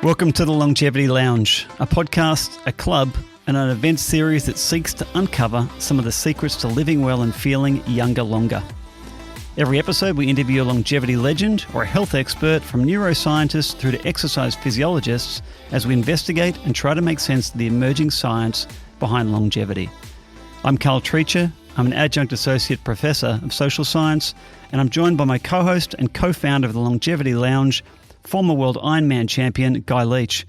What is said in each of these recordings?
Welcome to the Longevity Lounge, a podcast, a club, and an event series that seeks to uncover some of the secrets to living well and feeling younger longer. Every episode we interview a longevity legend or a health expert, from neuroscientists through to exercise physiologists, as we investigate and try to make sense of the emerging science behind longevity. I'm Karl Treacher. I'm an adjunct associate professor of social science, and I'm joined by my co-host and co-founder of the Longevity Lounge, former world Ironman champion, Guy Leech.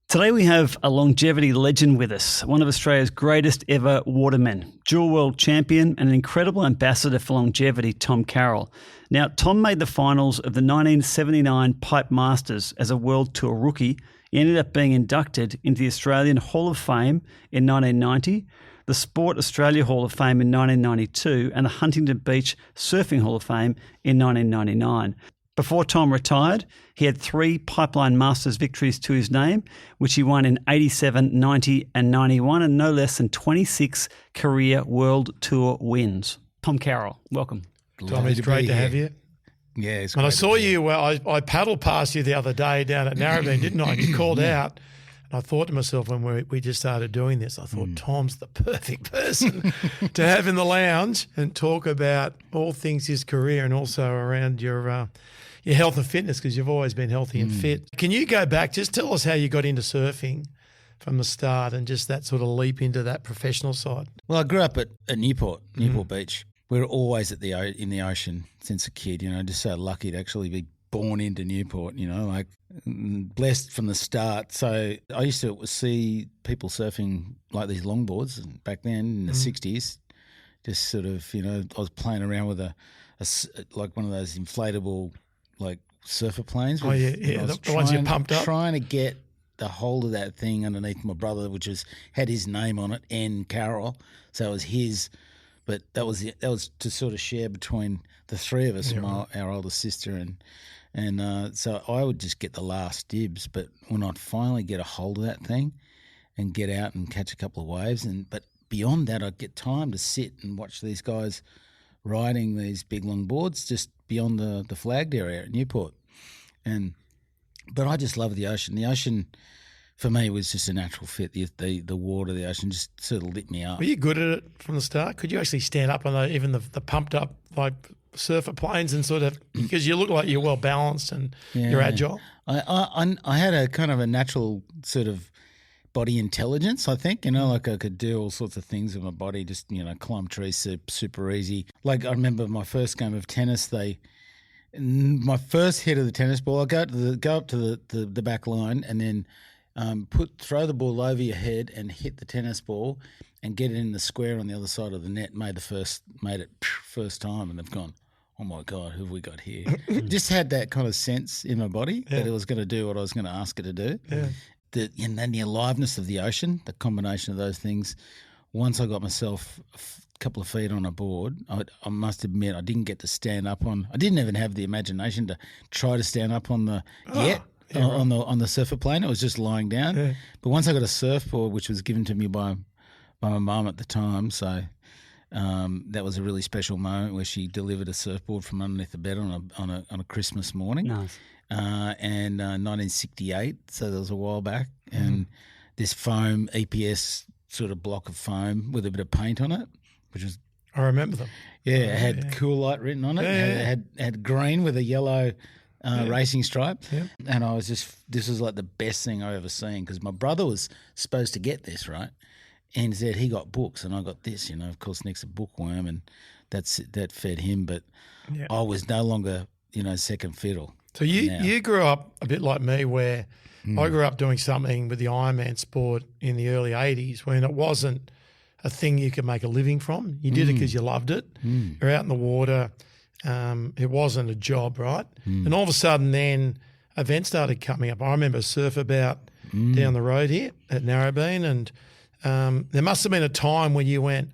Today we have a longevity legend with us, one of Australia's greatest ever watermen, dual world champion and an incredible ambassador for longevity, Tom Carroll. Now, Tom made the finals of the 1979 Pipe Masters as a World Tour rookie. He ended up being inducted into the Australian Hall of Fame in 1990, the Sport Australia Hall of Fame in 1992, and the Huntington Beach Surfing Hall of Fame in 1999. Before Tom retired, he had 3 Pipeline Masters victories to his name, which he won in 87, 90 and 91, and no less than 26 career World Tour wins. Tom Carroll, welcome. Tom, it's great to have you. Yeah, it's and great. I saw you, I paddled past you the other day down at Narrabeen, didn't I? You called out. And I thought to myself when we just started doing this, I thought, Tom's the perfect person to have in the lounge and talk about all things his career and also around your health and fitness, because you've always been healthy and fit. Can you go back, just tell us how you got into surfing from the start and just that sort of leap into that professional side? Well, I grew up at Newport Beach. We were always in the ocean since a kid, just so lucky to actually be born into Newport, like blessed from the start. So I used to see people surfing like these longboards back then in the 60s, just sort of, I was playing around with like one of those inflatable like surfer planes. The ones you pumped up. Trying to get the hold of that thing underneath my brother, which had his name on it, N. Carroll. So it was his, but that was to sort of share between the three of us, our older sister, and so I would just get the last dibs. But when I'd finally get a hold of that thing and get out and catch a couple of waves, but beyond that, I'd get time to sit and watch these guys riding these big long boards just beyond the flagged area at Newport. But I just love the ocean. The ocean for me was just a natural fit. The water, the ocean just sort of lit me up. Were you good at it from the start? Could you actually stand up on even the pumped up like surfer planes and sort of, because you look like you're well balanced and you're agile? I had a kind of a natural sort of body intelligence, I think, like I could do all sorts of things with my body, just, climb trees super easy. Like I remember my first game of tennis, my first hit of the tennis ball, I go up to the back line and then throw the ball over your head and hit the tennis ball and get it in the square on the other side of the net. Made it first time, and they've gone, oh my God, who have we got here? Just had that kind of sense in my body that it was going to do what I was going to ask it to do. Yeah. And then the aliveness of the ocean, the combination of those things. Once I got myself a couple of feet on a board, I must admit I didn't get to stand up on. I didn't even have the imagination to try to stand up on on the surfer plane. It was just lying down. Yeah. But once I got a surfboard, which was given to me by my mum at the time, so that was a really special moment where she delivered a surfboard from underneath the bed on a Christmas morning. Nice. And 1968, so that was a while back, and this foam EPS sort of block of foam with a bit of paint on it, which was, I remember them. Yeah, it had Cool Light written on it. It had green with a yellow racing stripe, and I was this was like the best thing I ever seen, because my brother was supposed to get this, right, and said he got books and I got this. Of course, Nick's a bookworm, and that fed him, but I was no longer second fiddle. So you grew up a bit like me, where I grew up doing something with the Ironman sport in the early 80s when it wasn't a thing you could make a living from. You did it because you loved it. You're out in the water. It wasn't a job, right? And all of a sudden then events started coming up. I remember a surf about down the road here at Narrabeen, and there must have been a time when you went,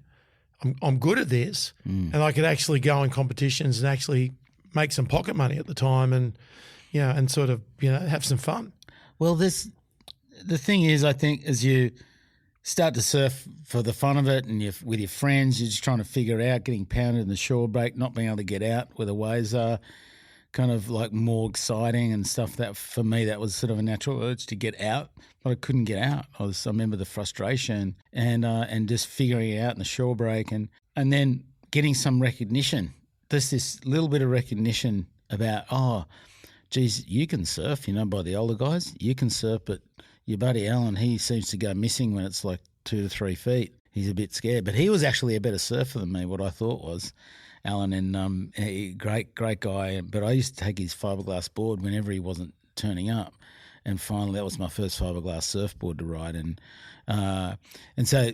I'm good at this, and I could actually go in competitions and actually make some pocket money at the time, and and sort of have some fun. Well, the thing is, I think, as you start to surf for the fun of it, and with your friends, you're just trying to figure it out, getting pounded in the shore break, not being able to get out where the waves are, kind of like more exciting and stuff. That for me, that was sort of a natural urge to get out, but I couldn't get out. I remember the frustration and just figuring it out in the shore break and then getting some recognition. There's this little bit of recognition about, oh, geez, you can surf, by the older guys. You can surf, but your buddy Alan, he seems to go missing when it's like 2 to 3 feet. He's a bit scared. But he was actually a better surfer than me, what I thought was. Alan, and great guy. But I used to take his fiberglass board whenever he wasn't turning up. And finally, that was my first fiberglass surfboard to ride. And so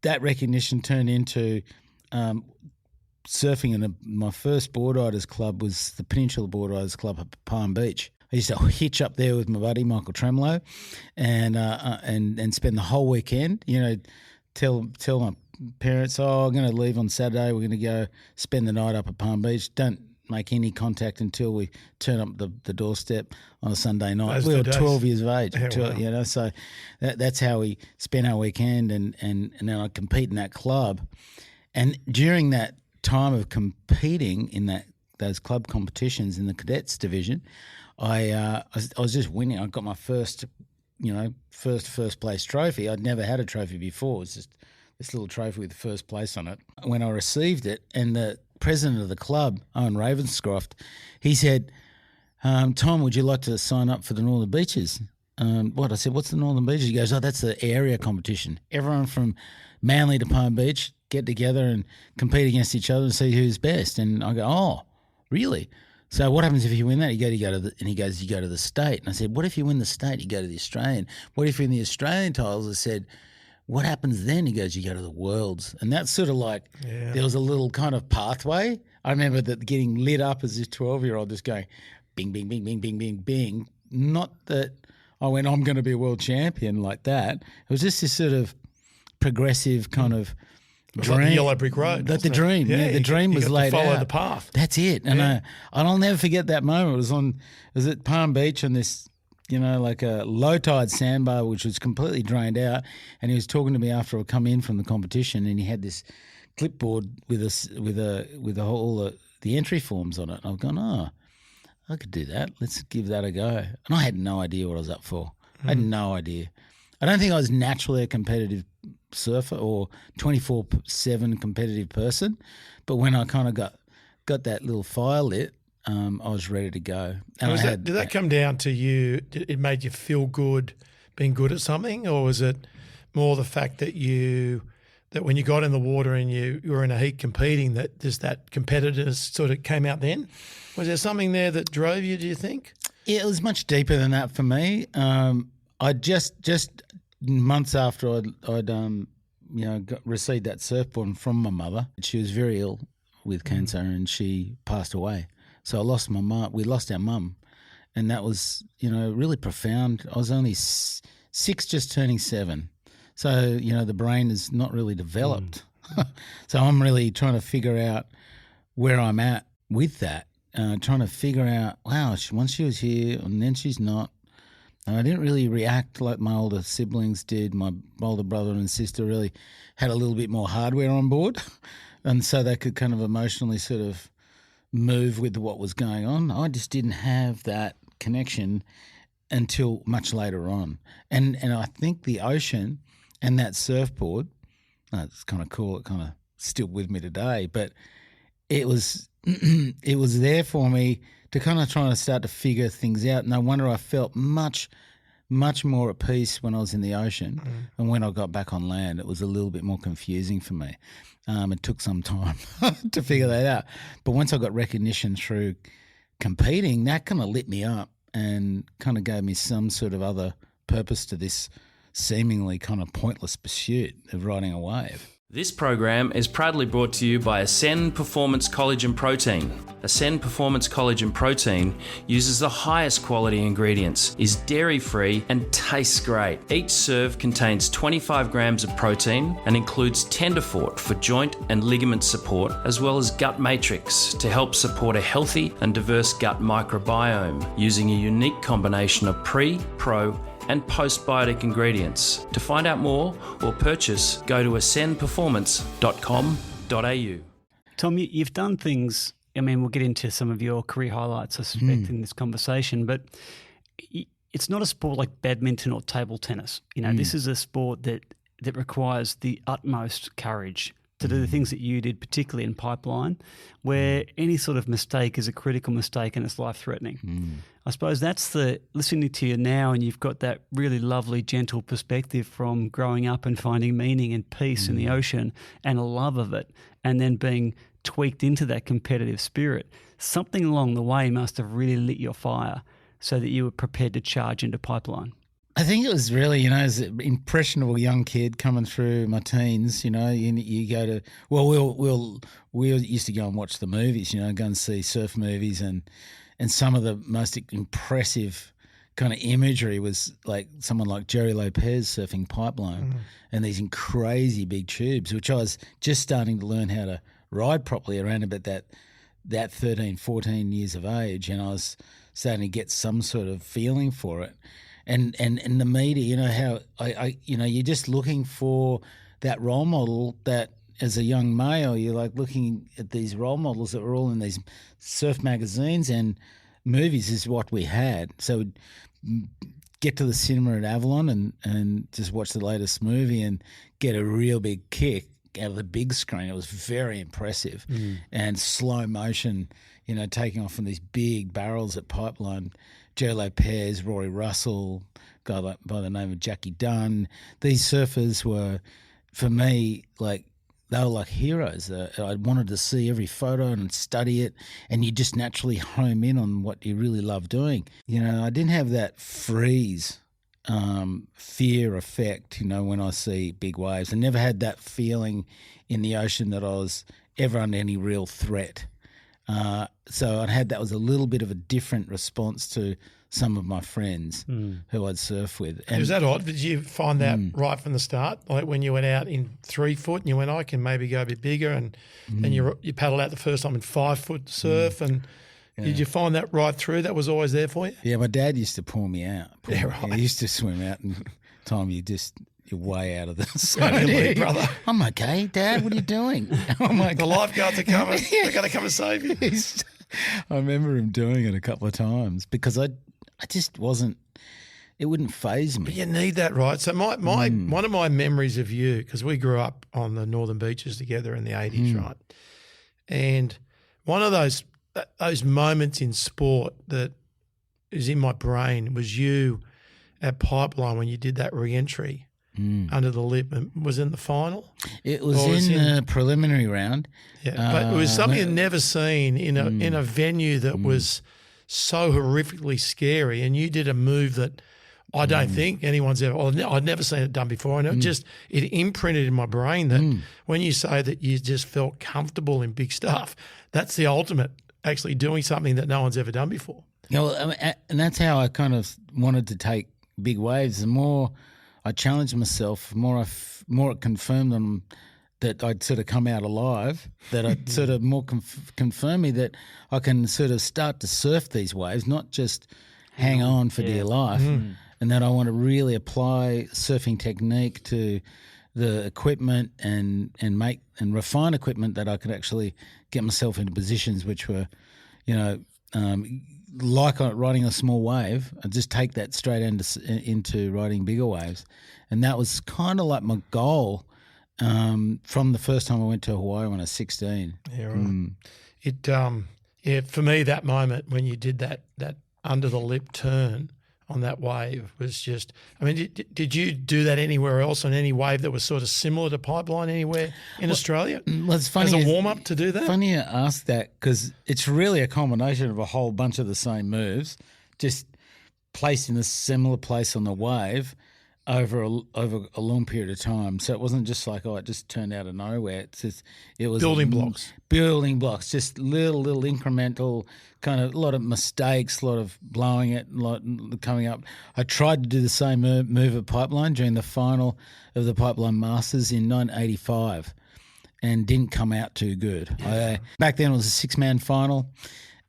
that recognition turned into surfing. And my first board riders club was the Peninsula Board Riders Club at Palm Beach. I used to hitch up there with my buddy Michael Tremlow, and spend the whole weekend. Tell my parents, I'm going to leave on Saturday. We're going to go spend the night up at Palm Beach. Don't make any contact until we turn up the doorstep on a Sunday night. We were 12 years of age, Wow. So that's how we spent our weekend. And then I compete in that club, and during that time of competing in those club competitions in the cadets division, I was just winning. I got my first place trophy. I'd never had a trophy before. It was just this little trophy with first place on it. When I received it, and the president of the club, Owen Ravenscroft, he said, Tom, would you like to sign up for the Northern Beaches? What? I said, what's the Northern Beaches? He goes, that's the area competition. Everyone from Manly to Palm Beach get together and compete against each other and see who's best. And I go, oh, really? So what happens if you win that? He goes, you go to the state. And I said, what if you win the state? You go to the Australian. What if you win the Australian titles? I said, what happens then? He goes, you go to the Worlds. And that's sort of like, there was a little kind of pathway. I remember that getting lit up as this 12-year-old, just going bing, bing, bing, bing, bing, bing, bing. Not that I went, I'm going to be a world champion like that. It was just this sort of progressive kind of dream. Like the yellow brick road. The dream. Yeah, the dream was laid out. Follow the path. That's it. And I'll never forget that moment. It was at Palm Beach on this, like a low tide sandbar, which was completely drained out. And he was talking to me after I'd come in from the competition, and he had this clipboard with all the entry forms on it. And I've gone, I could do that. Let's give that a go. And I had no idea what I was up for. I had no idea. I don't think I was naturally a competitive surfer or 24/7 competitive person, but when I kind of got that little fire lit, I was ready to go. And did that come down to you? It made you feel good being good at something, or was it more the fact that when you got in the water and you were in a heat competing, that just that competitiveness sort of came out then? Was there something there that drove you, do you think? Yeah, it was much deeper than that for me. I just months after I'd received that surfboard from my mother, she was very ill with cancer and she passed away. So I lost my mum. We lost our mum, and that was really profound. I was only 6, just turning 7. So the brain is not really developed. So I'm really trying to figure out where I'm at with that. Trying to figure out, wow, once she was here and then she's not. And I didn't really react like my older siblings did. My older brother and sister really had a little bit more hardware on board, and so they could kind of emotionally sort of move with what was going on. I just didn't have that connection until much later on. And I think the ocean and that surfboard, it's kind of cool, it kind of still with me today, but it was there for me to kind of try to start to figure things out. No wonder I felt much, much more at peace when I was in the ocean. And when I got back on land, it was a little bit more confusing for me. It took some time to figure that out. But once I got recognition through competing, that kind of lit me up and kind of gave me some sort of other purpose to this seemingly kind of pointless pursuit of riding a wave. This program is proudly brought to you by Ascend Performance Collagen Protein. Ascend Performance Collagen Protein uses the highest quality ingredients, is dairy-free and tastes great. Each serve contains 25 grams of protein and includes Tenderfort for joint and ligament support, as well as Gut Matrix to help support a healthy and diverse gut microbiome using a unique combination of pre, pro, and postbiotic ingredients. To find out more or purchase, go to ascendperformance.com.au. Tom, you've done things I mean, we'll get into some of your career highlights, I suspect, in this conversation, but it's not a sport like badminton or table tennis. You know, this is a sport that requires the utmost courage to do the things that you did, particularly in pipeline, where any sort of mistake is a critical mistake and it's life-threatening. I suppose that's listening to you now, and you've got that really lovely, gentle perspective from growing up and finding meaning and peace in the ocean and a love of it, and then being tweaked into that competitive spirit. Something along the way must have really lit your fire so that you were prepared to charge into pipeline. I think it was really, you know, as an impressionable young kid coming through my teens, you know, you go to, we used to go and watch the movies, you know, go and see surf movies, and some of the most impressive kind of imagery was like someone like Jerry Lopez surfing pipeline and these crazy big tubes, which I was just starting to learn how to ride properly around about that 13, 14 years of age, and I was starting to get some sort of feeling for it. And the media, you know, how I you know, you're just looking for that role model that as a young male, you're like looking at these role models that were all in these surf magazines and movies is what we had. So we'd get to the cinema at Avalon and just watch the latest movie and get a real big kick out of the big screen. It was very impressive. And slow motion, you know, taking off from these big barrels at pipeline. Joe Lopez, Rory Russell, guy by the name of Jackie Dunn. These surfers were, for me, like they were like heroes. I wanted to see every photo and study it, and you just naturally home in on what you really love doing. You know, I didn't have that freeze fear effect, you know, when I see big waves. I never had that feeling in the ocean that I was ever under any real threat. So I had that was a little bit of a different response to some of my friends who I'd surf with. And was that odd? Did you find that right from the start? Like when you went out in 3 foot and you went, I can maybe go a bit bigger, and you paddled out the first time in 5 foot surf, and did you find that right through? That was always there for you? Yeah, my dad used to pull me out. Right. He used to swim out, and time you're way out of this. Brother. I'm okay, Dad. What are you doing? I'm like, the lifeguards are coming. They're going to come and save you. I remember him doing it a couple of times because I just wasn't. It wouldn't faze me. But you need that, right? So one of my memories of you, because we grew up on the northern beaches together in the 80s, right? And one of those moments in sport that is in my brain was you at Pipeline when you did that re-entry. Under the lip, and was in the final. It was in the preliminary round. Yeah, but it was something I'd never seen in a venue that was so horrifically scary. And you did a move that I don't think anyone's ever. I'd never seen it done before, and it imprinted in my brain that when you say that you just felt comfortable in big stuff, that's the ultimate. Actually, doing something that no one's ever done before. Yeah, well, and that's how I kind of wanted to take big waves. The more I challenged myself, more it confirmed on that I'd sort of come out alive, that I'd sort of more confirm me that I can sort of start to surf these waves, not just hang on for dear life, and that I want to really apply surfing technique to the equipment and make and refine equipment that I could actually get myself into positions which were, you know, like riding a small wave, I just take that straight into riding bigger waves. And that was kind of like my goal from the first time I went to Hawaii when I was 16. Yeah, right. For me, that moment when you did that under the lip turn on that wave was just, I mean, did you do that anywhere else on any wave that was sort of similar to Pipeline anywhere in Australia? Well, it's funny. As a warm-up to do that? Funny you ask that because it's really a combination of a whole bunch of the same moves, just placed in a similar place on the wave over a long period of time. So it wasn't just like, it just turned out of nowhere. It was building blocks. Building blocks, just little incremental kind of, a lot of mistakes, a lot of blowing it, a lot coming up. I tried to do the same move at Pipeline during the final of the Pipeline Masters in 1985 and didn't come out too good. Back then it was a 6-man final.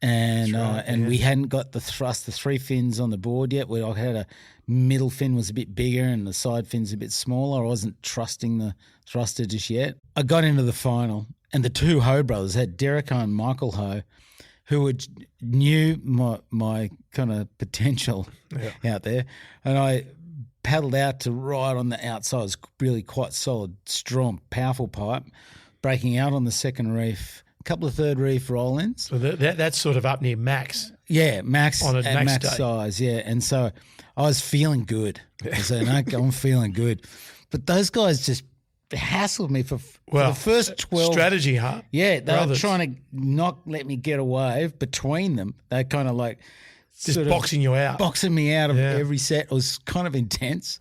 And we hadn't got the 3 fins on the board yet. I had a middle fin was a bit bigger and the side fin's a bit smaller. I wasn't trusting the thruster just yet. I got into the final and the two Ho brothers had Derek Ho and Michael Ho, who knew my kind of potential out there, and I paddled out to ride on the outside. It was really quite solid, strong, powerful pipe, breaking out on the second reef, a couple of third reef roll-ins. So that's sort of up near max. Yeah, max on a at max day. size, yeah. And so I was feeling good. I said, okay, I'm feeling good. But those guys just hassled me for the first 12. Strategy, huh? Yeah, they Brothers. were trying to not let me get a wave between them. They kind of like Just sort boxing you out. boxing me out of every set. It was kind of intense.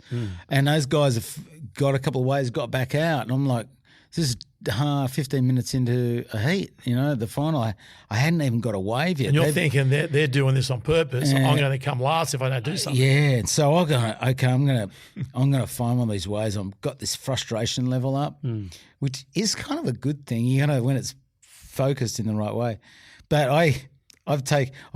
And those guys have got a couple of waves, got back out. And I'm like, this is 15 minutes into a heat, the final. I hadn't even got a wave yet. And you're thinking they're doing this on purpose. I'm going to come last if I don't do something. Yeah, and so I go, okay, I'm gonna find one of these ways. I've got this frustration level up, which is kind of a good thing. When it's focused in the right way. But I've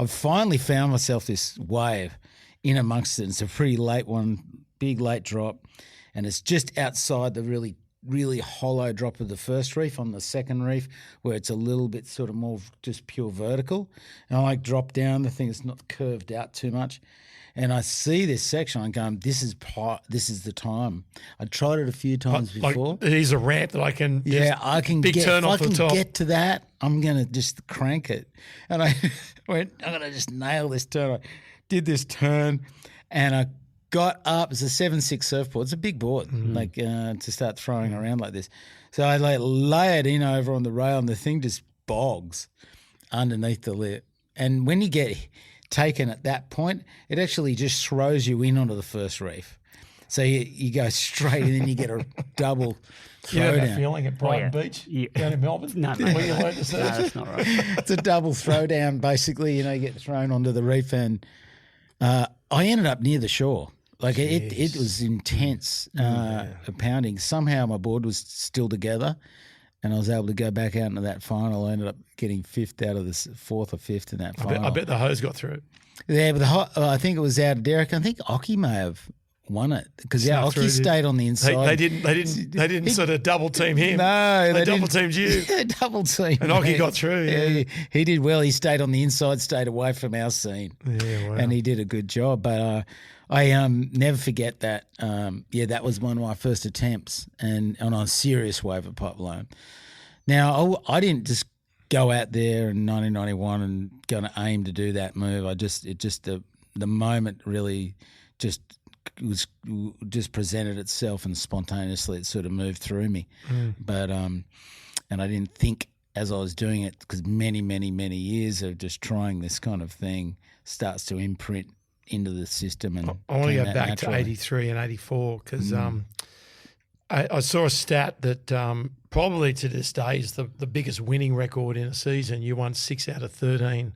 finally found myself this wave in amongst it. It's a pretty late one, big late drop, and it's just outside the really hollow drop of the first reef on the second reef, where it's a little bit sort of more just pure vertical. And I drop down the thing, it's not curved out too much. And I see this section, I'm going, this is the time. I tried it a few times before. Like, there's a ramp that I can I can big get, turn if off I the can top. get to that, I'm going to just crank it. And I went, I'm going to just nail this turn. I did this turn and I got up. It's a 7.6 surfboard. It's a big board, to start throwing around like this. So I lay it in over on the rail, and the thing just bogs underneath the lip. And when you get taken at that point, it actually just throws you in onto the first reef. So you go straight, and then you get a double You know that throwdown. feeling at Brighton Beach down in Melbourne? No, Where you learn to surf? No, that's not right. It's a double throwdown, basically. You get thrown onto the reef, and I ended up near the shore. Like it was intense pounding. Somehow my board was still together, and I was able to go back out into that final. I ended up getting fifth out of the fourth or fifth in that final. I bet the hose got through. Yeah, but I think it was out of Derek. I think Occy may have won it because Snuck through, Occy stayed on the inside. They didn't sort of double team him. No, they double teamed you. They double teamed. And Occy got through. Yeah. He did well. He stayed on the inside, stayed away from our scene. Yeah, wow. And he did a good job. But I never forget that. That was one of my first attempts, and on a serious wave at pipeline. Now I didn't just go out there in 1991 and going to aim to do that move. The moment really just presented itself, and spontaneously it sort of moved through me. But and I didn't think as I was doing it, because many years of just trying this kind of thing starts to imprint into the system. And I want to go came back naturally. to 83 and 84 because I saw a stat that probably to this day is the biggest winning record in a season. You won 6 out of 13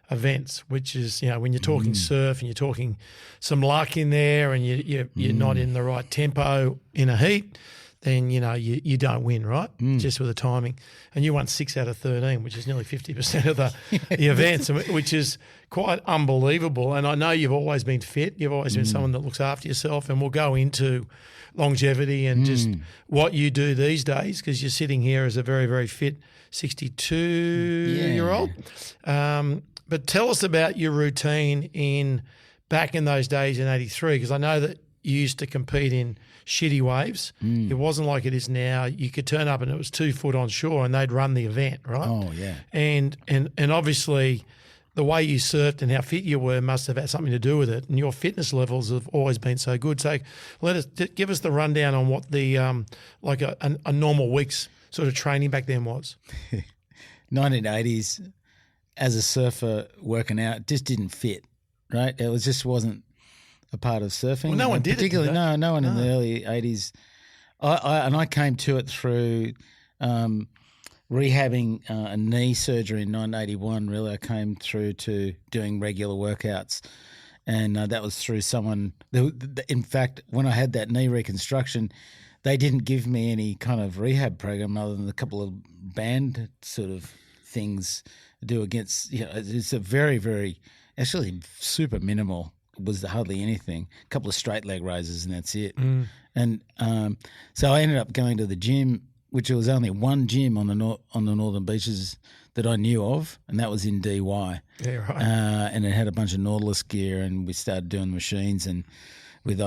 events, which is, when you're talking surf and you're talking some luck in there, and you're not in the right tempo in a heat, then you don't win, right? Just with the timing. And you won 6 out of 13, which is nearly 50% of the events, which is quite unbelievable. And I know you've always been fit. You've always been someone that looks after yourself, and we'll go into longevity and just what you do these days, because you're sitting here as a very, very fit 62-year-old. But tell us about your routine back in those days in 83, because I know that you used to compete in shitty waves. It wasn't like it is now. You could turn up and it was 2 foot on shore and they'd run the event, right? Oh, yeah. And obviously the way you surfed and how fit you were must have had something to do with it. And your fitness levels have always been so good. So give us the rundown on what the like a normal week's sort of training back then was. 1980s, as a surfer working out, just didn't fit, right? It just wasn't a part of surfing. Well, no one did it, particularly, did they? no one in the early 80s. I came to it through rehabbing a knee surgery in 1981. Really, I came through to doing regular workouts, and that was through someone. In fact, when I had that knee reconstruction, they didn't give me any kind of rehab program other than a couple of band sort of things to do against. It's a very, very, actually super minimal. Was hardly anything. A couple of straight leg raises and that's it. And so I ended up going to the gym which was only one gym on the northern beaches that I knew of, and that was in DY. Yeah, right. And it had a bunch of Nautilus gear, and we started doing machines, and with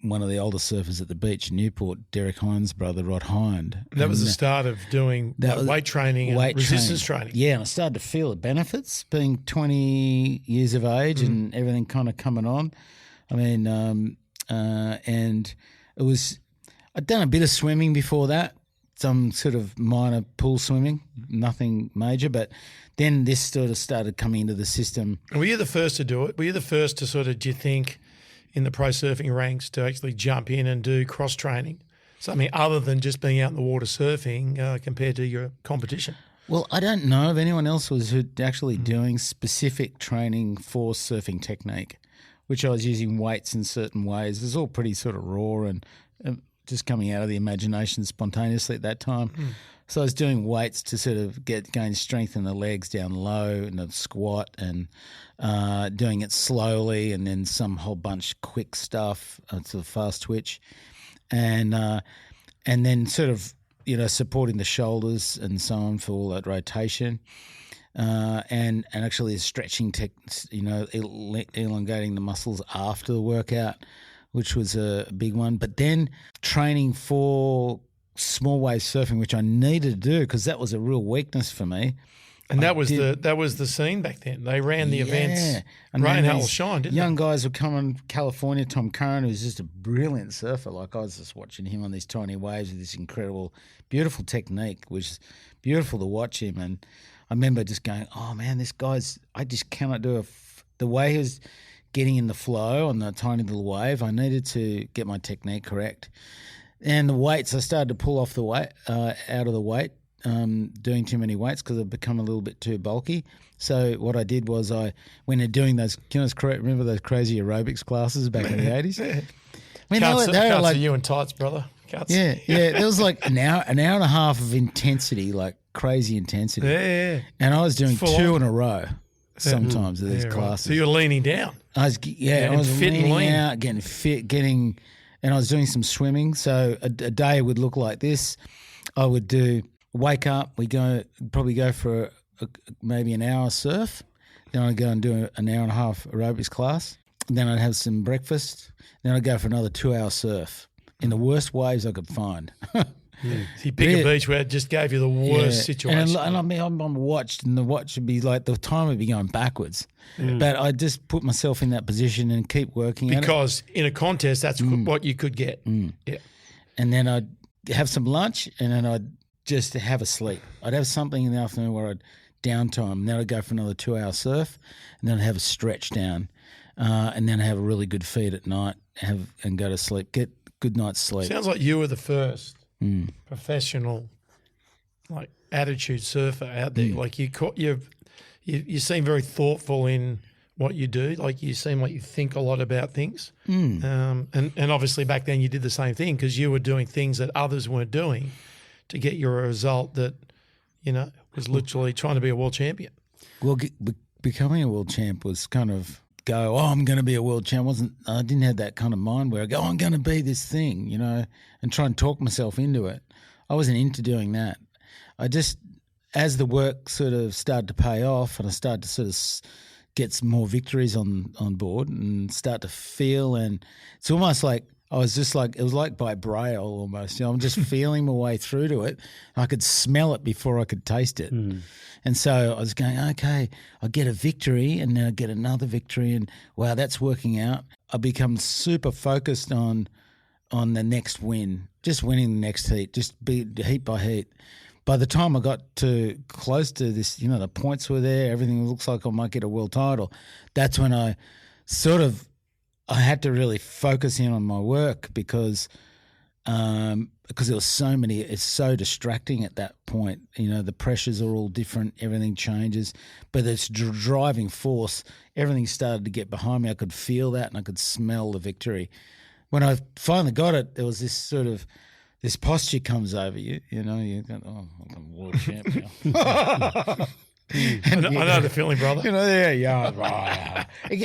one of the older surfers at the beach in Newport, Derek Hines' brother, Rod Hind. That was the start of doing weight training and resistance training. Yeah, and I started to feel the benefits, being 20 years of age and everything kind of coming on. I mean, and it was – I'd done a bit of swimming before that, some sort of minor pool swimming, nothing major, but then this sort of started coming into the system. And were you the first to do it? Were you the first to sort of, do you think – in the pro surfing ranks to actually jump in and do cross training, something other than just being out in the water surfing compared to your competition? Well, I don't know if anyone else was actually doing specific training for surfing technique, which I was using weights in certain ways. It was all pretty sort of raw and just coming out of the imagination spontaneously at that time. So I was doing weights to sort of gain strength in the legs down low and the squat, and doing it slowly, and then some whole bunch quick stuff to the fast twitch, and then sort of supporting the shoulders and so on for all that rotation, and actually stretching elongating the muscles after the workout, which was a big one. But then training for small wave surfing, which I needed to do because that was a real weakness for me. And that was the scene back then. They ran the events, rain, hail, or shine, didn't young guys were coming. California, Tom Carroll, who was just a brilliant surfer. Like, I was just watching him on these tiny waves with this incredible, beautiful technique, which is beautiful to watch him. And I remember just going, oh man, this guy's, I just cannot do the way he was getting in the flow on the tiny little wave. I needed to get my technique correct. And the weights, I started to pull off the weight, out of the weight, doing too many weights because I'd become a little bit too bulky. So what I did was when they're doing those, remember those crazy aerobics classes back in the 80s? Yeah. I mean, they were like, you and tights, brother. Cuts. Yeah. There was like an hour and a half of intensity, like crazy intensity. Yeah. And I was doing two in a row sometimes of these classes. Right. So you're leaning down. I was leaning out, getting fit, and I was doing some swimming. So a day would look like this. I would wake up, probably go for maybe an hour surf. Then I'd go and do an hour and a half aerobics class. Then I'd have some breakfast. Then I'd go for another 2-hour surf in the worst waves I could find. So you pick a beach where it just gave you the worst situation. And I'm watched, and the watch would be like, the time would be going backwards. But I just put myself in that position and keep working at it. Because in a contest, that's what you could get. Yeah. And then I'd have some lunch, and then I'd just have a sleep. I'd have something in the afternoon where I'd downtime, and then I'd go for another 2-hour surf, and then I'd have a stretch down, and then have a really good feed at night, and go to sleep, get good night's sleep. Sounds like you were the first professional, like, attitude surfer out there. Like you seem very thoughtful in what you do. Like, you seem like you think a lot about things. And obviously back then you did the same thing because you were doing things that others weren't doing to get your result that, was literally trying to be a world champion. Well, becoming a world champ was kind of I'm going to be a world champ. I didn't have that kind of mind where I go, I'm going to be this thing, and try and talk myself into it. I wasn't into doing that. I just, as the work sort of started to pay off and I started to sort of get some more victories on board and start to feel, and it's almost like I was just like, it was like by braille almost. I'm just feeling my way through to it. I could smell it before I could taste it. And so I was going, okay, I get a victory and then I get another victory, and wow, that's working out. I become super focused on the next win, just winning the next heat, just be heat by heat. By the time I got to close to this, the points were there, everything looks like I might get a world title. That's when I had to really focus in on my work because there was so many. It's so distracting at that point. The pressures are all different. Everything changes, but it's driving force. Everything started to get behind me. I could feel that, and I could smell the victory. When I finally got it, there was this sort of this posture comes over you. You go, oh, I'm a world champ now. I know the feeling, brother.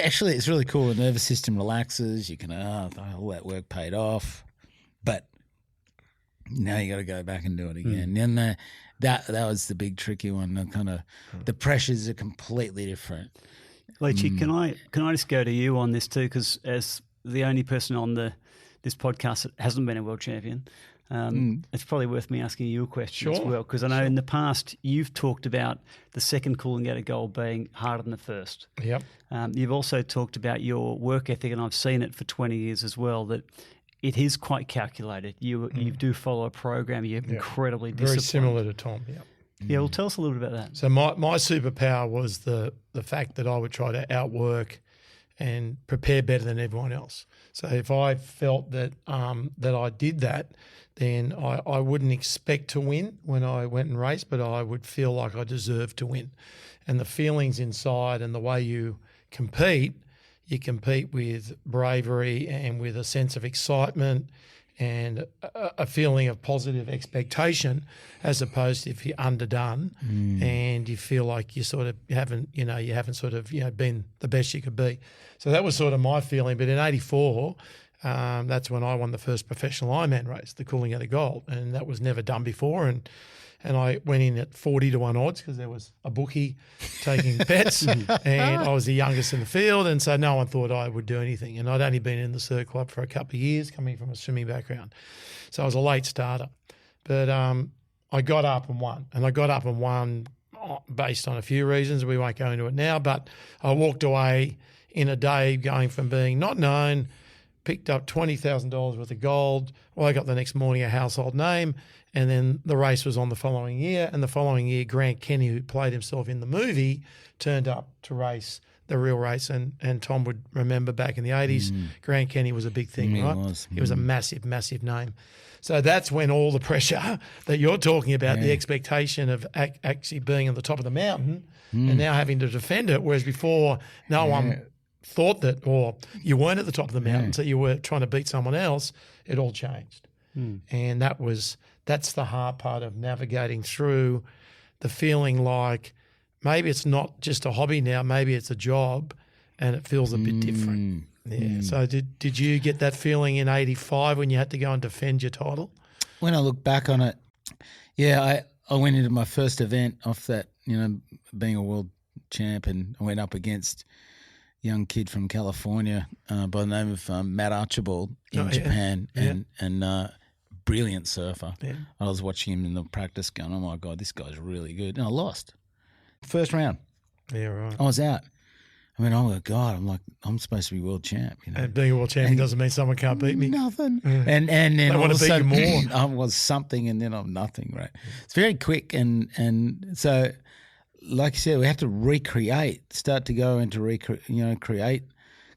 Actually, it's really cool. The nervous system relaxes. You can, all that work paid off. But now you got to go back and do it again. And that was the big tricky one. The pressures are completely different. Leechy, can I just go to you on this too? Because as the only person on this podcast that hasn't been a world champion, it's probably worth me asking you a question as well. Because I know in the past you've talked about the second cooling out of goal being harder than the first. Yep. You've also talked about your work ethic, and I've seen it for 20 years as well, that it is quite calculated. You do follow a program. You're incredibly disciplined. Very similar to Tom, Yeah, well, tell us a little bit about that. So my superpower was the fact that I would try to outwork and prepare better than everyone else. So if I felt that that I did that, then I wouldn't expect to win when I went and raced, but I would feel like I deserved to win. And the feelings inside and the way you compete with bravery and with a sense of excitement and a feeling of positive expectation, as opposed to if you're underdone and you feel like you sort of haven't been the best you could be. So that was sort of my feeling. But in '84, that's when I won the first professional Ironman race, the cooling out of gold, and that was never done before. And I went in at 40-1 odds because there was a bookie taking bets, and I was the youngest in the field, and so no one thought I would do anything. And I'd only been in the Surf Club for a couple of years, coming from a swimming background, so I was a late starter. But I got up and won, based on a few reasons. We won't go into it now, but I walked away in a day going from being not known, picked up $20,000 worth of gold. Well, I got the next morning a household name, and then the race was on the following year. And the following year, Grant Kenny, who played himself in the movie, turned up to race the real race. And Tom would remember back in the 80s, Grant Kenny was a big thing, right? He was a massive, massive name. So that's when all the pressure that you're talking about, the expectation of actually being on the top of the mountain and now having to defend it, whereas before no one thought that, or you weren't at the top of the mountain, so you were trying to beat someone else, it all changed. And that's the hard part of navigating through the feeling like maybe it's not just a hobby now, maybe it's a job, and it feels a bit different. Yeah. So did you get that feeling in '85 when you had to go and defend your title? When I look back on it, I went into my first event off that, being a world champ, and I went up against young kid from California by the name of Matt Archibald in Japan, and brilliant surfer. Yeah. I was watching him in the practice going, oh, my God, this guy's really good. And I lost. First round. Yeah, right. I was out. I mean, oh, my God, I'm supposed to be world champ. And being a world champion doesn't mean someone can't beat me. Nothing. And then they want to beat you more. I was something, and then I'm nothing, right? It's very quick. And so, like you said, we have to start to go into create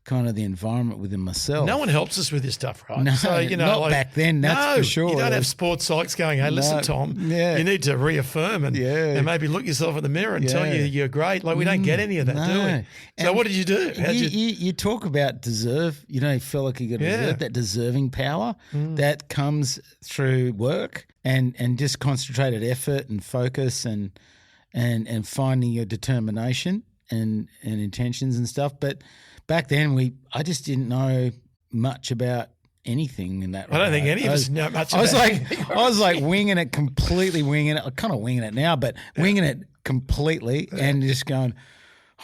kind of the environment within myself. No one helps us with this stuff, right? No, so, not back then, that's for sure. You don't have sports psychs going, hey, listen, Tom, you need to reaffirm and maybe look yourself in the mirror and tell you you're great. Like, we don't get any of that, do we? So what did you do? You talk about deserve, you feel like you got to deserve that deserving power that comes through work and just concentrated effort and focus and finding your determination and intentions and stuff. But back then, I just didn't know much about anything in that. I don't think any of us know much. I was like winging it, completely winging it. I'm kind of winging it now, but winging it completely and just going,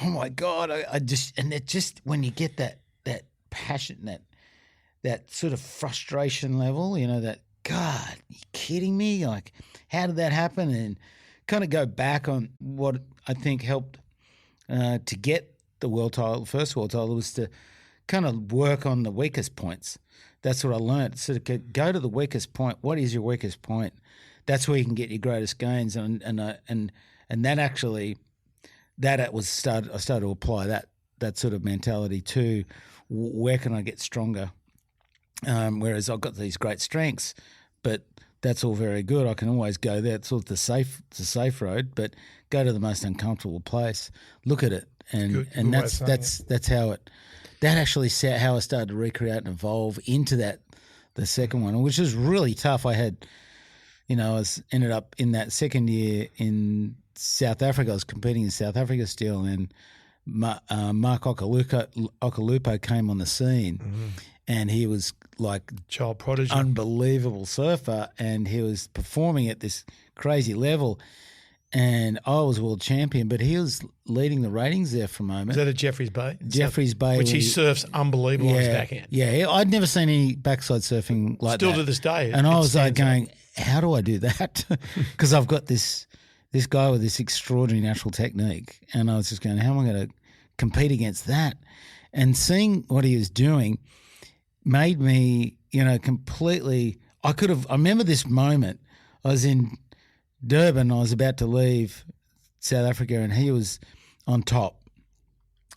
oh my God! It just when you get that passion, that sort of frustration level, that God, are you kidding me? Like, how did that happen? And kind of go back on what I think helped to get the first world title was to kind of work on the weakest points. That's what I learned. So to go to the weakest point. What is your weakest point? That's where you can get your greatest gains. And that actually, I started to apply that sort of mentality to where can I get stronger? Whereas I've got these great strengths, but that's all very good. I can always go there. It's sort of the safe road, but go to the most uncomfortable place. Look at it. And that's how how I started to recreate and evolve into the second one, which was really tough. I had, I ended up in that second year in South Africa. I was competing in South Africa still, and Mark Okalupo came on the scene, and he was like child prodigy, unbelievable surfer, and he was performing at this crazy level. And I was world champion, but he was leading the ratings there for a moment. Is that at Jeffreys Bay? Jeffreys Bay. Which he surfs unbelievable on his backhand. Yeah, I'd never seen any backside surfing like Still that. to this day. And I was like going, how do I do that? Because I've got this guy with this extraordinary natural technique. And I was just going, how am I going to compete against that? And seeing what he was doing made me, completely – I remember this moment. I was in – Durban, I was about to leave South Africa and he was on top.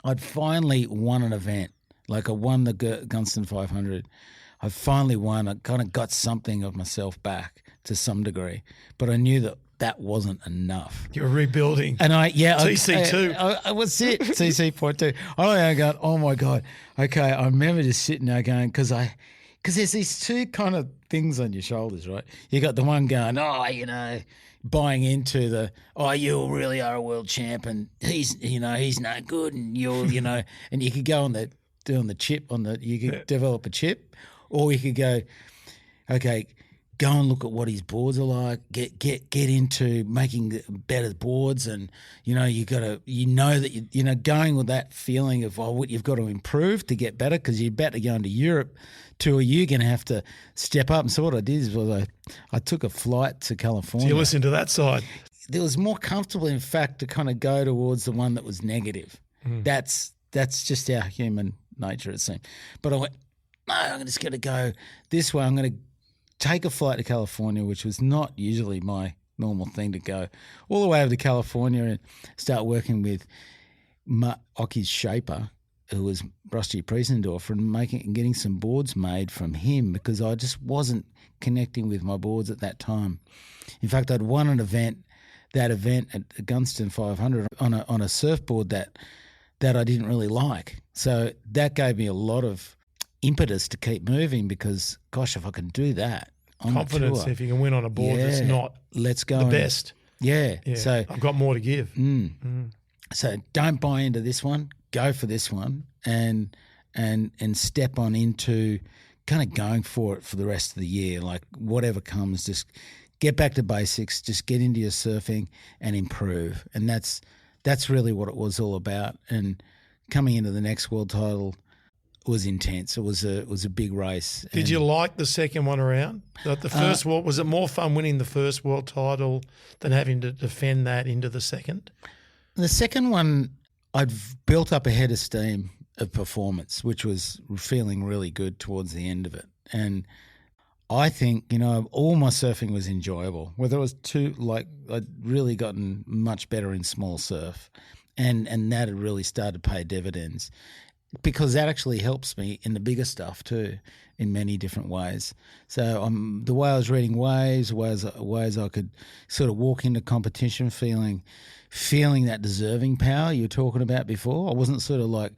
I'd finally won an event. Like I won the Gunston 500. I finally won. I kind of got something of myself back to some degree. But I knew that wasn't enough. You were rebuilding. And CC2. I was it, CC.2. I got, oh my God. Okay, I remember just sitting there going, because there's these two kind of things on your shoulders, right? You got the one going, buying into the, you really are a world champ and he's not good and you're, and you could go on the chip you could develop a chip, or you could go, okay, go and look at what his boards are like, get into making better boards, and you got to, going with that feeling of what you've got to improve to get better, because you're about to go into Europe tour, you're going to have to step up. And so what I did was I took a flight to California. So you listen to that side. It was more comfortable, in fact, to kind of go towards the one that was negative. That's just our human nature, it seemed. But I went, no, I'm just going to go this way. I'm going to take a flight to California, which was not usually my normal thing to go, all the way over to California and start working with Ocky's shaper, who was Rusty Priesendorfer, and getting some boards made from him, because I just wasn't connecting with my boards at that time. In fact, I'd won that event at the Gunston 500 on a surfboard that I didn't really like. So that gave me a lot of impetus to keep moving, because, gosh, if I can do that on confidence, the tour, if you can win on a board that's not the best. Yeah. So I've got more to give. So don't buy into this one. Go for this one and step on into kind of going for it for the rest of the year. Like whatever comes, just get back to basics, just get into your surfing and improve. And that's really what it was all about. And coming into the next world title was intense. It was a big race. Did you like the second one around? The first world, was it more fun winning the first world title than having to defend that into the second? The second one, I'd built up a head of steam of performance, which was feeling really good towards the end of it. And I think, all my surfing was enjoyable, whether it was I'd really gotten much better in small surf, and that had really started to pay dividends, because that actually helps me in the bigger stuff too, in many different ways. So the way I was reading waves I could sort of walk into competition feeling that deserving power you were talking about before. I wasn't sort of like,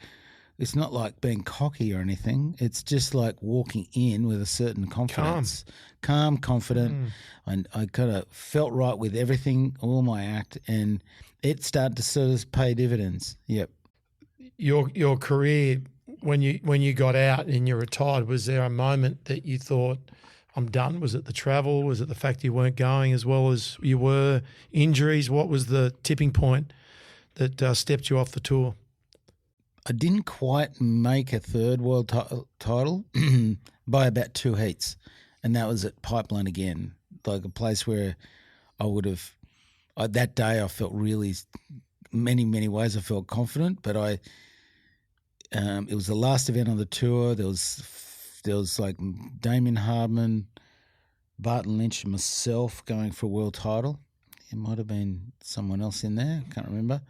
it's not like being cocky or anything. It's just like walking in with a certain confidence. Calm, confident. And I kind of felt right with everything, all my act, and it started to sort of pay dividends. Yep. Your career, when you got out and you retired, was there a moment that you thought, I'm done? Was it the travel? Was it the fact you weren't going as well as you were? Injuries? What was the tipping point that stepped you off the tour? I didn't quite make a third world title by about 2 heats, and that was at Pipeline again, like a place where I would have that day I felt really many ways I felt confident, but it was the last event on the tour. There was like Damien Hardman, Barton Lynch and myself going for a world title. It might have been someone else in there. I can't remember.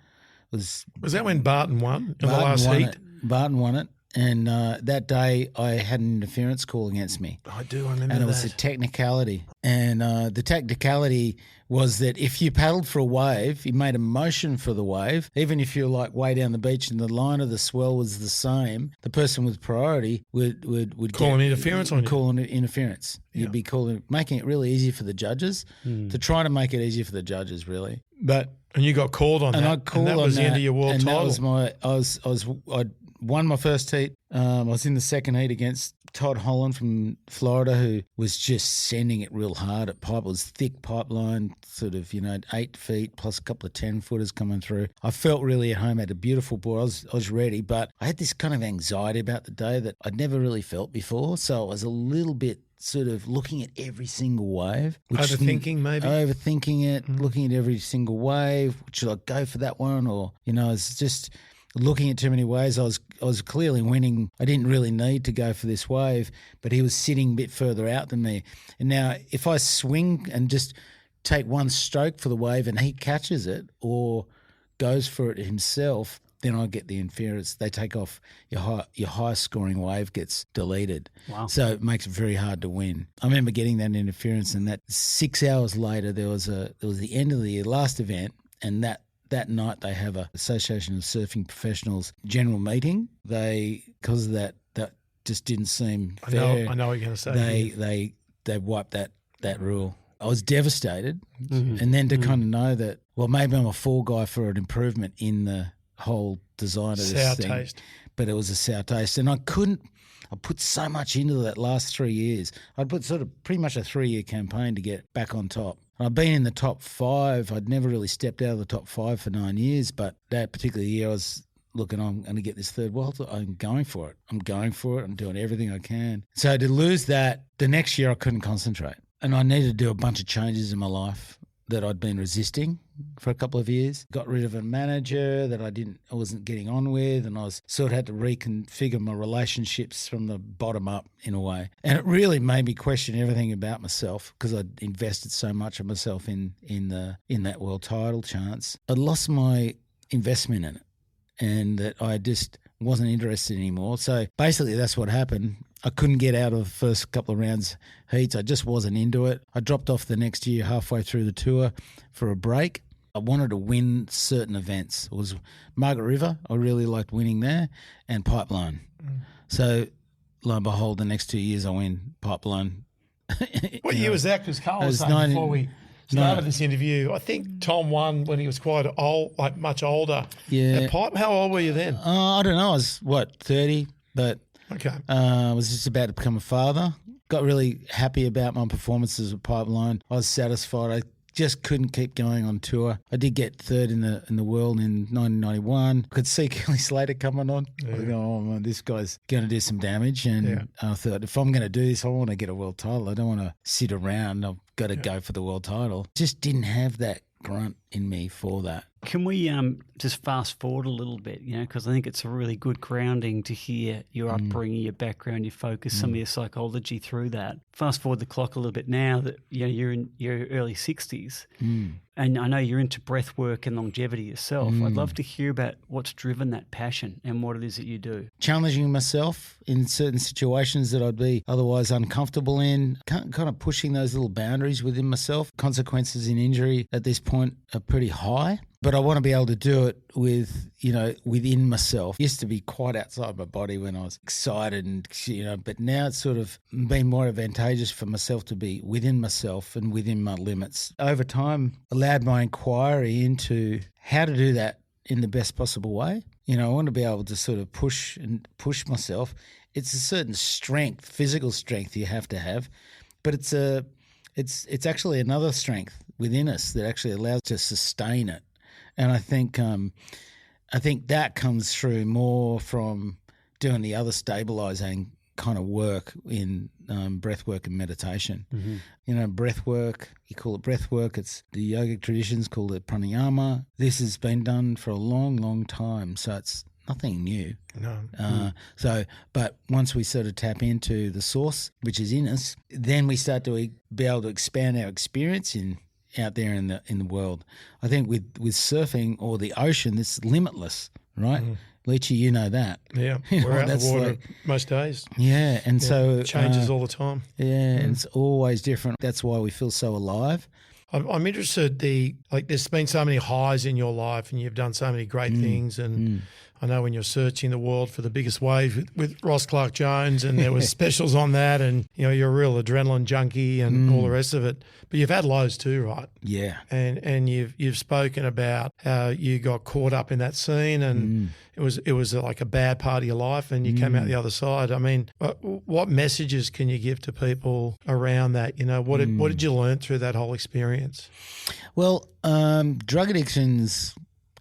Was that when Barton won in the last heat? Barton won it. And that day I had an interference call against me. I do, I remember that. And it was a technicality. And the technicality was that if you paddled for a wave, you made a motion for the wave, even if you're like way down the beach and the line of the swell was the same, the person with priority would call an interference on you. Call an interference. You'd be making it really easy for the judges, to try to make it easier for the judges, really. And you got called on that. And I called and that on was the end of your world title. That was won my first heat. I was in the second heat against Todd Holland from Florida, who was just sending it real hard at pipe. It was thick pipeline, sort of, 8 feet plus a couple of 10-footers coming through. I felt really at home, had a beautiful ball. I was ready, but I had this kind of anxiety about the day that I'd never really felt before. So I was a little bit sort of looking at every single wave. Overthinking maybe? Overthinking it, looking at every single wave. Should I go for that one? Or, it's just looking at too many waves. I was clearly winning. I didn't really need to go for this wave, but he was sitting a bit further out than me. And now if I swing and just take one stroke for the wave and he catches it or goes for it himself, then I get the interference. They take off. Your highest scoring wave gets deleted. Wow. So it makes it very hard to win. I remember getting that interference, and that 6 hours later there was the end of the last event, and that night they have a Association of Surfing Professionals general meeting. Because of that just didn't seem fair. I know what you're going to say. They wiped that rule. I was devastated, and then to kind of know that, well, maybe I'm a fall guy for an improvement in the whole design of this sour thing. taste. But it was a sour taste, and I put so much into that last 3 years. I'd put sort of pretty much a 3-year campaign to get back on top. I've been in the top 5. I'd never really stepped out of the top 5 for 9 years, but that particular year I was looking, I'm going to get this third world. I'm going for it. I'm doing everything I can. So to lose that, the next year I couldn't concentrate. And I needed to do a bunch of changes in my life that I'd been resisting for a couple of years. Got rid of a manager that I wasn't getting on with, and I was sort of had to reconfigure my relationships from the bottom up in a way. And it really made me question everything about myself because I'd invested so much of myself in that world title chance. I lost my investment in it, and that I just wasn't interested anymore. So basically that's what happened. I couldn't get out of the first couple of rounds heats. I just wasn't into it. I dropped off the next year halfway through the tour for a break. I wanted to win certain events. It was Margaret River. I really liked winning there, and Pipeline. So lo and behold, the next 2 years I win Pipeline. What year was that? Because Karl was saying before we started this interview, I think Tom won when he was quite old, like much older. Yeah. How old were you then? I don't know. I was, 30? But Okay. I was just about to become a father. Got really happy about my performances with Pipeline. I was satisfied. I just couldn't keep going on tour. I did get third in the world in 1991. Could see Kelly Slater coming on. I was going, oh man, this guy's going to do some damage. And I thought, if I'm going to do this, I want to get a world title. I don't want to sit around. I've got to go for the world title. Just didn't have that grunt in me for that. Can we just fast forward a little bit, because I think it's a really good grounding to hear your upbringing, your background, your focus, some of your psychology through that. Fast forward the clock a little bit now that you're in your early 60s, and I know you're into breath work and longevity yourself. I'd love to hear about what's driven that passion and what it is that you do. Challenging myself in certain situations that I'd be otherwise uncomfortable in, kind of pushing those little boundaries within myself. Consequences in injury at this point are pretty high. But I want to be able to do it with, within myself. It used to be quite outside my body when I was excited and, but now it's sort of been more advantageous for myself to be within myself and within my limits. Over time, allowed my inquiry into how to do that in the best possible way. I want to be able to sort of push myself. It's a certain strength, physical strength you have to have, but it's actually another strength within us that actually allows us to sustain it. And I think that comes through more from doing the other stabilising kind of work in breath work and meditation. Breath work, you call it breath work. It's the yogic traditions call it pranayama. This has been done for a long, long time, so it's nothing new. No. But once we sort of tap into the source, which is in us, then we start to be able to expand our experience out there in the world. I think with surfing or the ocean, it's limitless, right? Leechy, you know that. Yeah, we're out in the water most days. Yeah, and so it changes all the time. Yeah, and it's always different. That's why we feel so alive. I'm interested, there's been so many highs in your life and you've done so many great things, and I know when you're searching the world for the biggest wave with Ross Clark-Jones, and there was specials on that, and you're a real adrenaline junkie and all the rest of it. But you've had lows too, right? Yeah. And you've spoken about how you got caught up in that scene, and it was like a bad part of your life, and you came out the other side. I mean, what messages can you give to people around that? What did you learn through that whole experience? Well, drug addiction's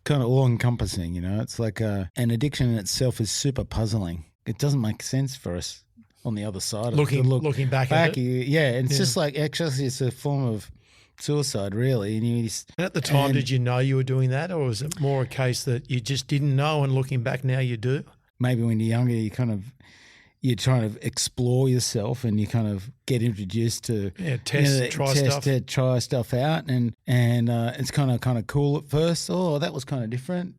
kind of all-encompassing, It's like an addiction in itself is super puzzling. It doesn't make sense for us on the other side of it. Looking back at it. Yeah, and it's just like, actually, it's a form of suicide, really. And at the time, did you know you were doing that, or was it more a case that you just didn't know, and looking back now you do? Maybe when you're younger, you're trying to explore yourself, and you kind of get introduced to try stuff out, and it's kind of cool at first. Oh, that was kind of different,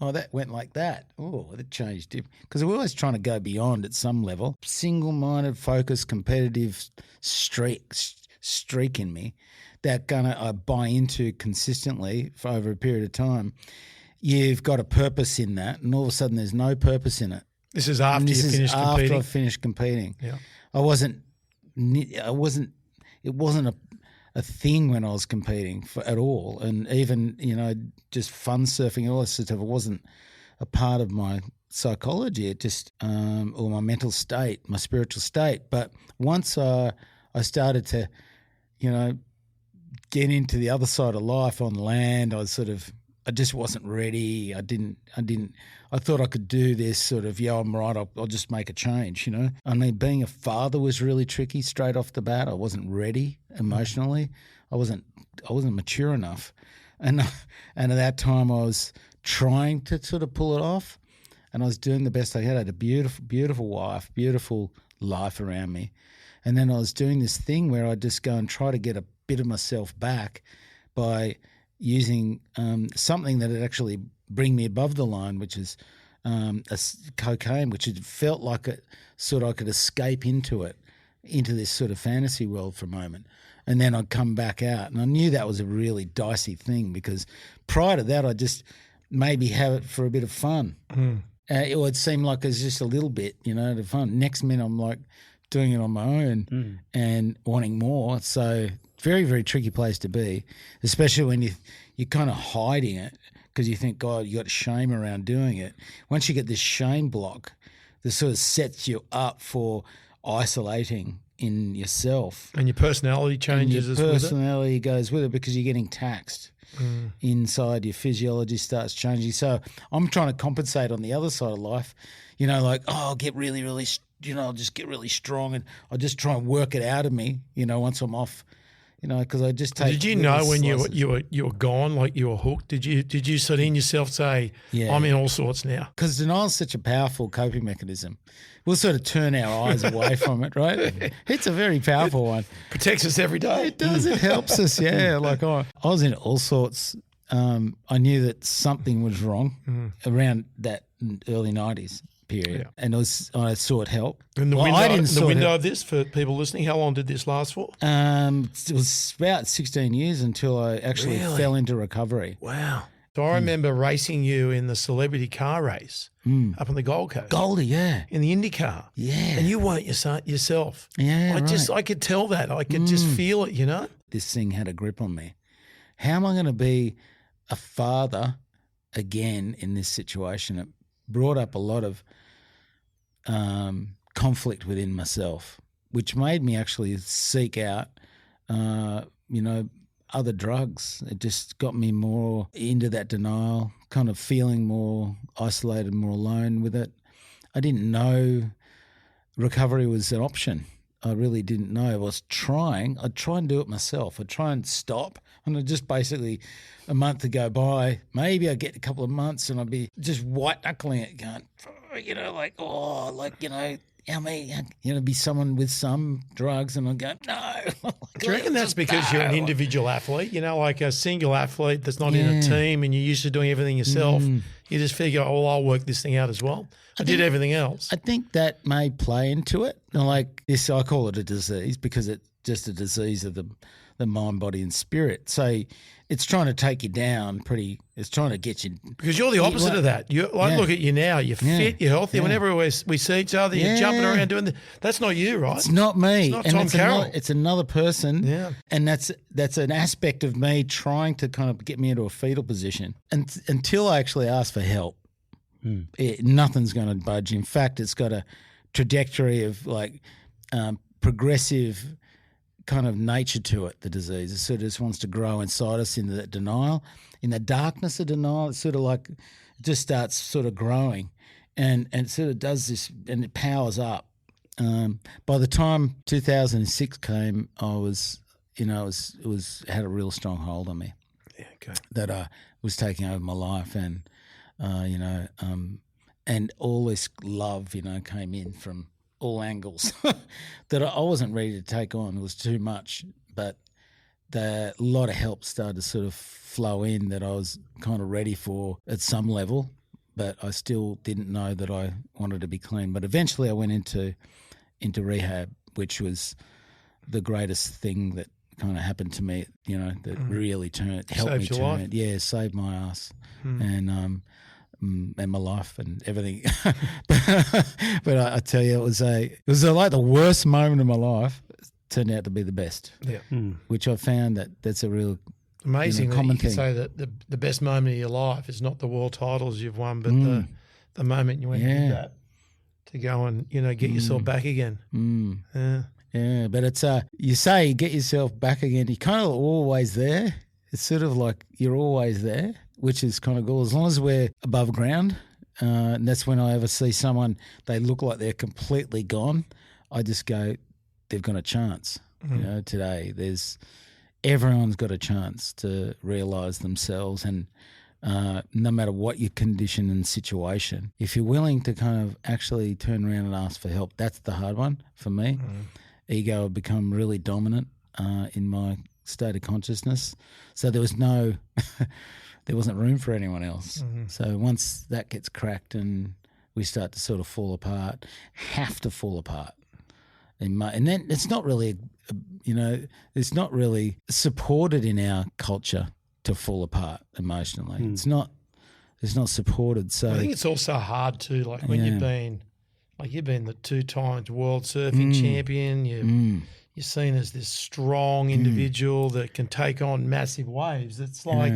Oh, that went like that. Oh, that changed because we're always trying to go beyond at some level. Single-minded, focused, competitive streak in me that I buy into consistently for over a period of time. You've got a purpose in that, and all of a sudden there's no purpose in it. This is after you finished competing? After I finished competing. Yeah. It wasn't a thing when I was competing at all. And even, just fun surfing, all that stuff, it wasn't a part of my psychology. It just, or my mental state, my spiritual state. But once I started to, get into the other side of life on land, I just wasn't ready. I thought I could do this sort of, I'm right, I'll just make a change, I mean, being a father was really tricky straight off the bat. I wasn't ready emotionally. I wasn't mature enough. And at that time I was trying to sort of pull it off, and I was doing the best I had. I had a beautiful, beautiful wife, beautiful life around me. And then I was doing this thing where I'd just go and try to get a bit of myself back by using something that would actually bring me above the line, which is cocaine, which it felt like I could escape into this sort of fantasy world for a moment. And then I'd come back out. And I knew that was a really dicey thing, because prior to that, I just maybe have it for a bit of fun. It would seem like it's just a little bit, the fun. Next minute, I'm like doing it on my own and wanting more. So very, very tricky place to be, especially when you're kind of hiding it because you think, God, you got shame around doing it. Once you get this shame block, this sort of sets you up for isolating in yourself. And your personality changes as well. Your personality goes with it because you're getting taxed. Inside, your physiology starts changing. So I'm trying to compensate on the other side of life, I'll get really, really, I'll just get really strong, and I'll just try and work it out of me, once I'm off, because I just take. Did you know when you were gone, like you were hooked? Did you sort of in yourself say, I'm in all sorts now? Because denial is such a powerful coping mechanism. We'll sort of turn our eyes away from it, right? It's a very powerful one. Protects us every day. It does. It helps us, yeah. Like I was in all sorts. I knew that something was wrong around that early 90s period, and I sought help. And the window of this, for people listening, how long did this last for? It was about 16 years until I actually fell into recovery. Wow. So I remember racing you in the celebrity car race up on the Gold Coast. Goldie, yeah. In the IndyCar. Yeah. And you weren't yourself. Yeah, I could tell that. I could just feel it, This thing had a grip on me. How am I going to be a father again in this situation? It brought up a lot of conflict within myself, which made me actually seek out, other drugs. It just got me more into that denial, kind of feeling more isolated, more alone with it. I didn't know recovery was an option. I really didn't know. I was trying. I'd try and do it myself. I'd try and stop. And I'd just basically, a month would go by, maybe I'd get a couple of months and I'd be just white-knuckling it, going, be someone with some drugs, and I'd go, no. Do you reckon that's because you're an individual athlete? Like a single athlete that's not in a team and you're used to doing everything yourself. You just figure, I'll work this thing out as well. I did everything else. I think that may play into it. Like this, I call it a disease because it's just a disease of the the mind, body, and spirit. So it's trying to take you down it's trying to get you. Because you're the opposite of that. Look at you now. You're fit, you're healthy. Whenever we see each other, you're jumping around doing that's not you, right? It's not me. It's not Tom Carroll. It's another person. Yeah. And that's an aspect of me trying to kind of get me into a fetal position. And until I actually ask for help, nothing's going to budge. In fact, it's got a trajectory of like progressive kind of nature to it, the disease. It sort of just wants to grow inside us into that denial. In the darkness of denial, it's sort of like it just starts sort of growing and it sort of does this and it powers up. By the time 2006 came, I was, it had a real strong hold on me. Yeah, okay. That was taking over my life and, and all this love, came in from all angles that I wasn't ready to take on. It was too much, but a lot of help started to sort of flow in that I was kind of ready for at some level, but I still didn't know that I wanted to be clean. But eventually I went into rehab, which was the greatest thing that kind of happened to me, that really helped me turn it. Yeah, saved my ass. And my life and everything. but I tell you, it was like the worst moment of my life. It turned out to be the best. Yeah. Which I found that's a real amazing common that you thing. can say that the best moment of your life is not the world titles you've won, but the moment you went and did that to go and get yourself back again. Yeah. Yeah, but it's you say get yourself back again. You're kind of always there. It's sort of like you're always there, which is kind of cool. As long as we're above ground, and that's when I ever see someone, they look like they're completely gone, I just go, they've got a chance. Today everyone's got a chance to realise themselves, and no matter what your condition and situation, if you're willing to kind of actually turn around and ask for help, that's the hard one for me. Ego had become really dominant in my state of consciousness, so there was there wasn't room for anyone else. So once that gets cracked and we start to sort of fall apart, have to fall apart, and then it's not really, it's not really supported in our culture to fall apart emotionally. It's not supported. So I think it's also hard too. Like when you've been the 2 times world surfing champion, you're seen as this strong individual that can take on massive waves. It's like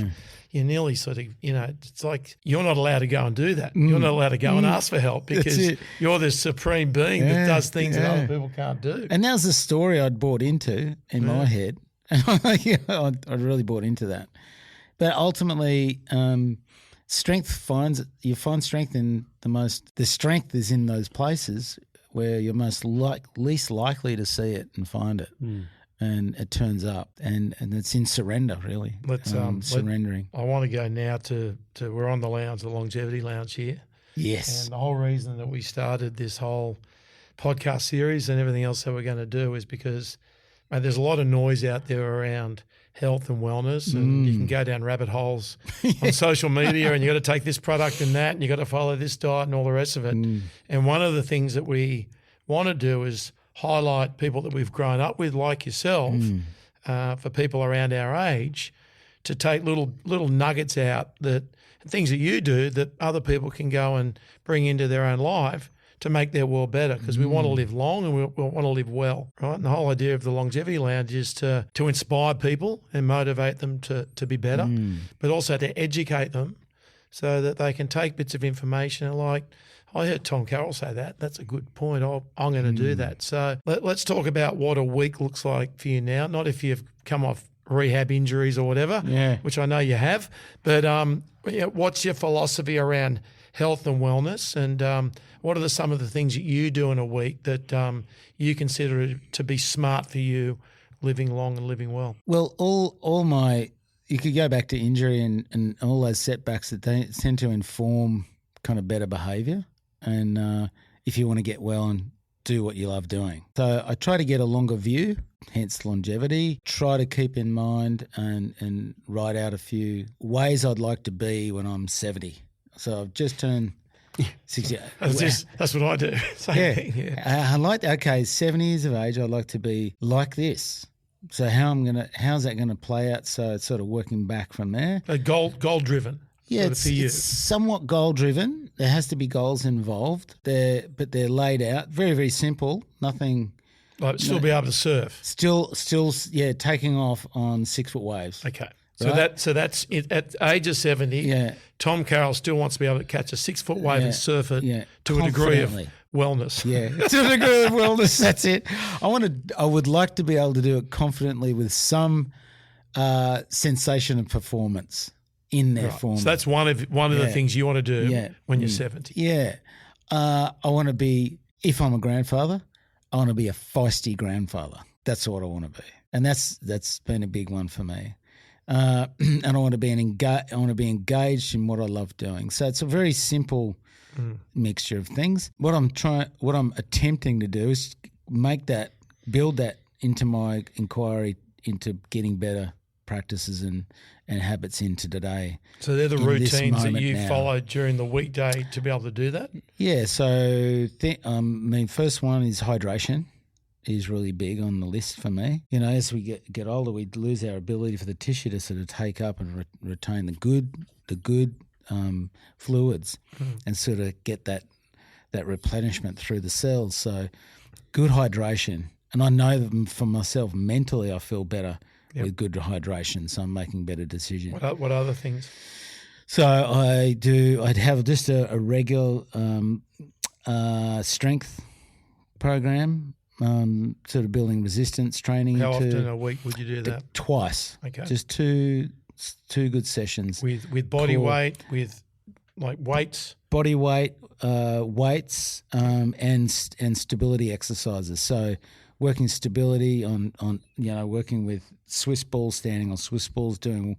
you're nearly sort of, it's like you're not allowed to go and do that. You're not allowed to go and ask for help because you're this supreme being that does things that other people can't do. And that was the story I'd bought into in my head. And I really bought into that. But ultimately, you find strength in the strength is in those places where you're least likely to see it and find it. And it turns up, and it's in surrender, really. Surrendering. I want to go now to we're on the lounge, the longevity lounge here. Yes. And the whole reason that we started this whole podcast series and everything else that we're going to do is because there's a lot of noise out there around health and wellness, and you can go down rabbit holes on social media, and you got to take this product and that, and you got to follow this diet and all the rest of it. And one of the things that we want to do is highlight people that we've grown up with, like yourself, for people around our age, to take little nuggets out, that things that you do that other people can go and bring into their own life to make their world better, because we want to live long and we want to live well, right? And the whole idea of the Longevity Lounge is to inspire people and motivate them to be better, but also to educate them so that they can take bits of information and like, I heard Tom Carroll say that. That's a good point. I'm going to do that. So let's talk about what a week looks like for you now, not if you've come off rehab injuries or whatever, which I know you have, but what's your philosophy around health and wellness, and what are some of the things that you do in a week that you consider to be smart for you, living long and living well? Well, you could go back to injury and all those setbacks that they tend to inform kind of better behaviour, and if you want to get well and do what you love doing. So I try to get a longer view, hence longevity. Try to keep in mind and write out a few ways I'd like to be when I'm 70. So I've just turned 60. That's what I do. Same thing, I like, 70 years of age, I'd like to be like this. So how's that gonna play out? So it's sort of working back from there. Goal driven. Yeah, for you. it's somewhat goal driven. There has to be goals involved. But they're laid out very, very simple. Nothing. Like still be able to surf. Still, taking off on 6 foot waves. Okay. Right? So that's it. At age of 70, Yeah. Tom Carroll still wants to be able to catch a 6 foot wave and surf it to a degree of Confidently. wellness. Yeah, to a degree of wellness. That's it. I would like to be able to do it confidently with some sensation of performance in their form. So that's one of the things you want to do when you're 70. Yeah. I want to be, if I'm a grandfather, I want to be a feisty grandfather. That's what I want to be. And that's been a big one for me. And I want to be engaged in what I love doing. So it's a very simple mixture of things. What I'm attempting to do is build that into my inquiry into getting better practices and habits into today. So they're the routines that you follow during the weekday to be able to do that? Yeah. So first one is hydration. Is really big on the list for me. You know, as we get older, we lose our ability for the tissue to sort of take up and retain the good fluids and sort of get that replenishment through the cells. So good hydration. And I know that for myself, mentally, I feel better with good hydration, so I'm making better decisions. What other things? So I'd have just a regular strength program, sort of building resistance training. How often a week would you do that? Twice. Okay. Just two good sessions. With body weight, with like weights? Body weight, weights, and stability exercises. So working stability on working with Swiss balls, standing on Swiss balls, doing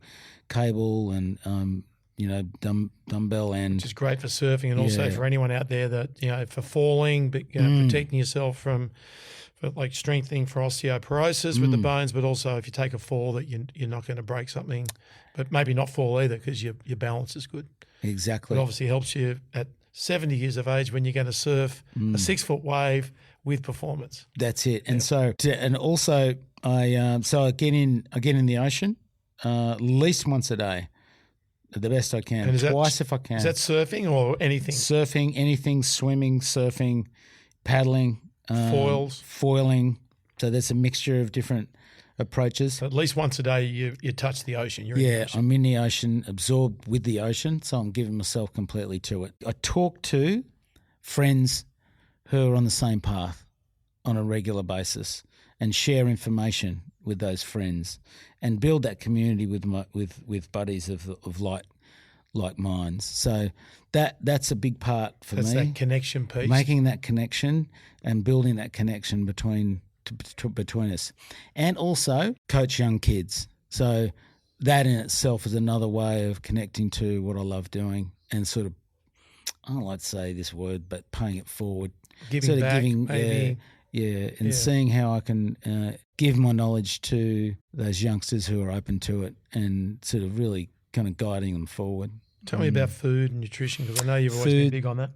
cable and dumbbell, and which is great for surfing and also for anyone out there that for falling, but protecting yourself for like strengthening for osteoporosis with the bones, but also if you take a fall that you're not going to break something, but maybe not fall either because your balance is good. Exactly. It obviously helps you at 70 years of age when you're going to surf a 6 foot wave with performance. That's it. And also I get in the ocean at least once a day. The best I can, and twice if I can. Is that surfing or anything? Surfing, anything, swimming, surfing, paddling, foiling. So there's a mixture of different approaches. So at least once a day you touch the ocean. You're in the ocean. I'm in the ocean, absorbed with the ocean, so I'm giving myself completely to it. I talk to friends who are on the same path on a regular basis and share information with those friends and build that community with buddies of like minds. So that's a big part for me. That's that connection piece. Making that connection and building that connection between us. And also coach young kids. So that in itself is another way of connecting to what I love doing and sort of, I don't like to say this word, but paying it forward. Giving back, maybe. And seeing how I can give my knowledge to those youngsters who are open to it and sort of really kind of guiding them forward. Tell me about food and nutrition, because I know you've always been big on that.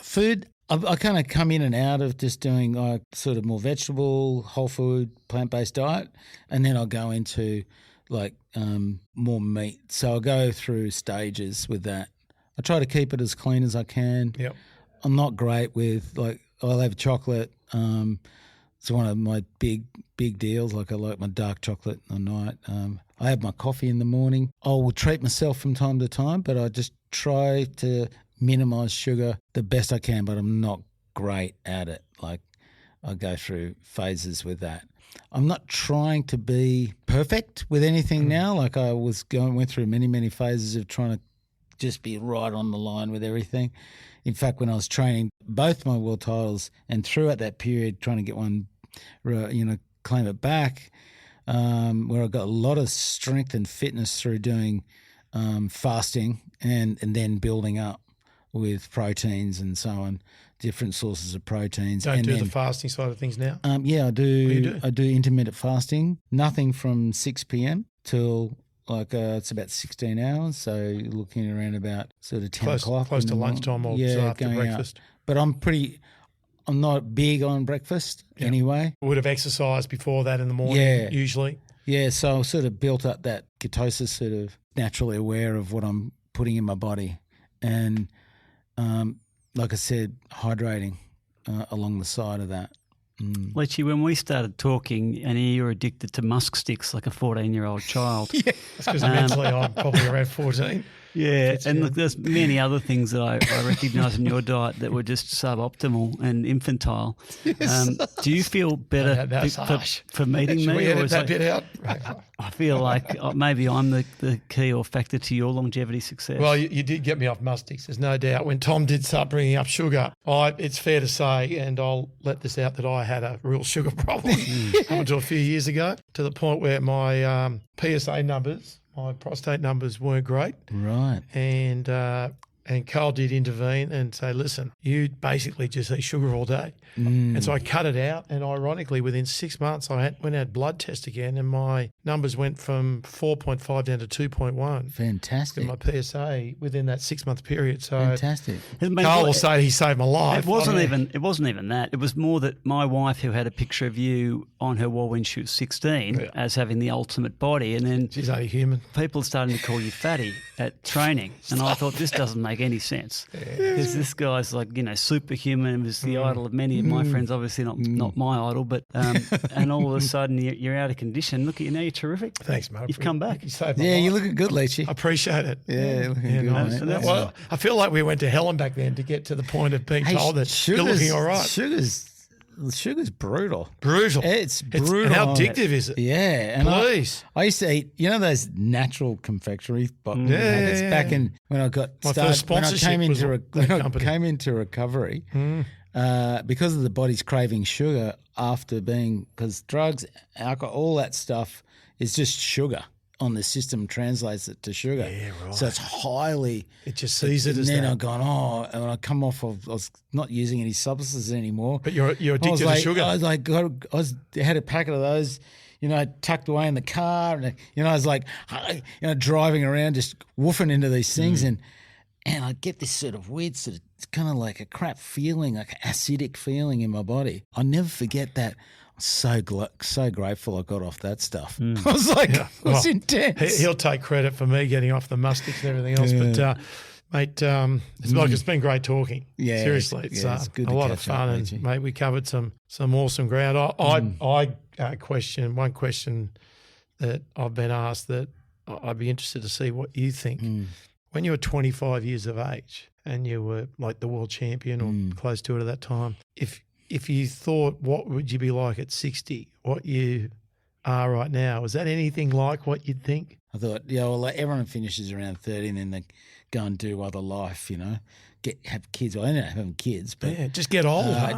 Food, I kind of come in and out of just doing sort of more vegetable, whole food, plant-based diet, and then I'll go into like more meat. So I'll go through stages with that. I try to keep it as clean as I can. Yep. I'm not great with I'll have chocolate. It's one of my big deals. Like I like my dark chocolate at night. I have my coffee in the morning. I will treat myself from time to time, but I just try to minimise sugar the best I can, but I'm not great at it. Like I go through phases with that. I'm not trying to be perfect with anything now. Like I went through many phases of trying to just be right on the line with everything. In fact, when I was training both my world titles and throughout that period trying to get one, claim it back, where I got a lot of strength and fitness through doing fasting and then building up with proteins and so on, different sources of proteins. Don't do the fasting side of things now? Yeah, I do. I do intermittent fasting, nothing from 6 p.m. till it's about 16 hours, so you're looking around about sort of 10 o'clock. Close to lunchtime or after breakfast. Out. But I'm pretty I'm not big on breakfast anyway. Would have exercised before that in the morning usually. Yeah, so I sort of built up that ketosis, sort of naturally aware of what I'm putting in my body. And like I said, hydrating along the side of that. Leechy, when we started talking, and you're addicted to musk sticks like a 14-year-old child. Yeah, that's because mentally I'm probably around 14. Yeah, and look, there's many other things that I recognise in your diet that were just suboptimal and infantile. Yes. Do you feel better for meeting Should me? we edit is that it- bit out? I feel like maybe I'm the key or factor to your longevity success. Well, you did get me off mustics, there's no doubt. When Tom did start bringing up sugar, it's fair to say, and I'll let this out, that I had a real sugar problem up until a few years ago, to the point where my PSA numbers, my prostate numbers weren't great. Right. And Karl did intervene and say, listen, you basically just eat sugar all day. And so I cut it out. And ironically, within 6 months, I went and had blood test again, and my numbers went from 4.5 down to 2.1. Fantastic. In my PSA within that 6 month period. So Fantastic. Karl will say he saved my life. It wasn't even that. It was more that my wife, who had a picture of you on her wall when she was 16 as having the ultimate body, and then she's only human. People starting to call you fatty at training, and I thought this doesn't make any sense because this guy's like superhuman and was the idol of many of my friends. Obviously not my idol, but and all of a sudden you're out of condition. Look at you now, you're terrific. Thanks, mate. You've come back. You saved my life. You're looking good, Leechy. I appreciate it. Yeah, looking good, nice. mate. Well, I feel like we went to Helen back then to get to the point of being told that you're looking all right. Sugar's brutal. Brutal. It's brutal. And how addictive is it? Yeah. And Please. I used to eat, those natural confectionery bottles. Yeah. Back in when I got My started, first sponsorship when I came into recovery, because of the body's craving sugar after because drugs, alcohol, all that stuff is just sugar on the system, translates it to sugar. Yeah, right. So it's highly. It just sees it as then that. I've gone, and when I come off I was not using any substances anymore. But you're addicted to sugar. I was like, had a packet of those, tucked away in the car, and I was like, driving around, just woofing into these things, and I get this sort of weird it's kind of like a crap feeling, like an acidic feeling in my body. I'll never forget that. I'm so grateful I got off that stuff. I was like, it was intense. He'll take credit for me getting off the mustics and everything else, but mate, it's been great talking. Yeah, seriously, it's good a to lot of catch up, fun, and Leechy. mate, we covered some awesome ground. I question one question that I've been asked that I'd be interested to see what you think. When you were 25 years of age and you were like the world champion or close to it at that time, if you thought, what would you be like at 60, what you are right now, is that anything like what you'd think? I thought, like everyone finishes around 30 and then they go and do other life, have kids. Well, I ended up having kids, but just get older.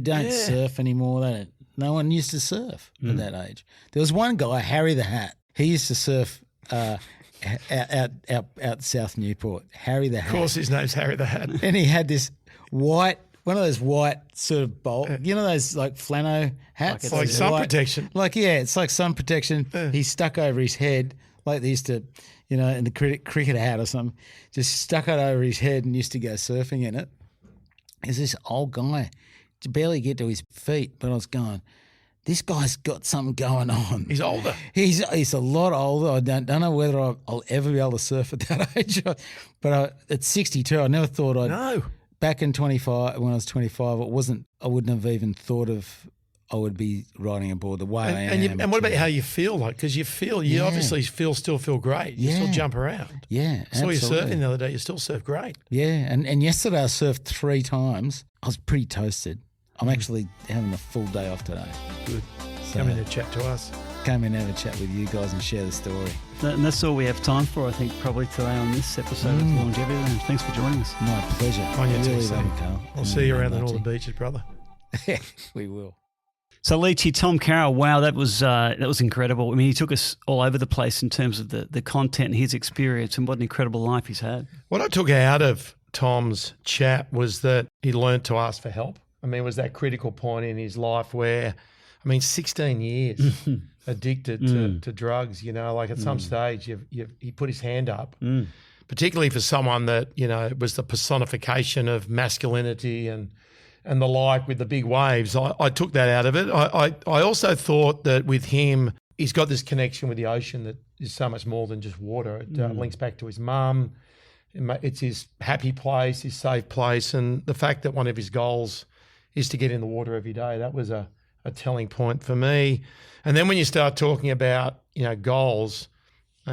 Don't surf anymore. No one used to surf at that age. There was one guy, Harry the Hat. He used to surf out South Newport. Harry the Hat. Of course, his name's Harry the Hat. And he had this one of those white sort of bowl, those like flannel hats, like sun protection. It's like sun protection. He stuck over his head like they used to, in the cricket hat or something. Just stuck it over his head and used to go surfing in it. There's this old guy, to barely get to his feet, but I was going, this guy's got something going on. He's older. He's a lot older. I don't know whether I'll ever be able to surf at that age. But at 62, I never thought I'd. No. Back in 25, when I was 25, I wouldn't have even thought of I would be riding aboard the way I am. And what about how you feel like? Because you obviously still feel great. You still jump around. Yeah, I saw you surfing the other day. You still surf great. Yeah, and yesterday I surfed 3 times. I was pretty toasted. I'm actually having a full day off today. Good. So, Come in to chat to us. Come in and have a chat with you guys and share the story. And that's all we have time for, I think, probably today on this episode of Longevity. And thanks for joining us. My pleasure. On your really TC. love it, Carl. I'll see you around the northern beaches, brother. We will. So Leechy, Tom Carroll, wow, that was incredible. I mean, he took us all over the place in terms of the content and his experience, and what an incredible life he's had. What I took out of Tom's chat was that he learned to ask for help. I mean, it was that critical point in his life where, 16 years addicted to drugs, like at some stage he put his hand up, particularly for someone that, was the personification of masculinity and and the like with the big waves. I took that out of it. I also thought that with him, he's got this connection with the ocean that is so much more than just water. It links back to his mum. It's his happy place, his safe place, and the fact that one of his goals is to get in the water every day, that was a telling point for me. And then when you start talking about, goals,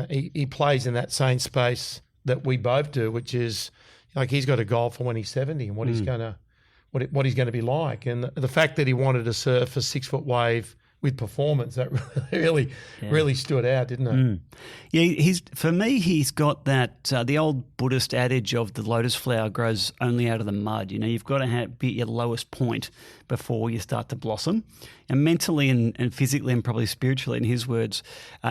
he plays in that same space that we both do, which is like he's got a goal for when he's 70 and what he's going to be like. And the fact that he wanted to surf a 6-foot wave with performance, that really stood out, didn't it? Yeah, for me, he's got that, the old Buddhist adage of the lotus flower grows only out of the mud. You've got to be at your lowest point before you start to blossom. And mentally and physically and probably spiritually, in his words,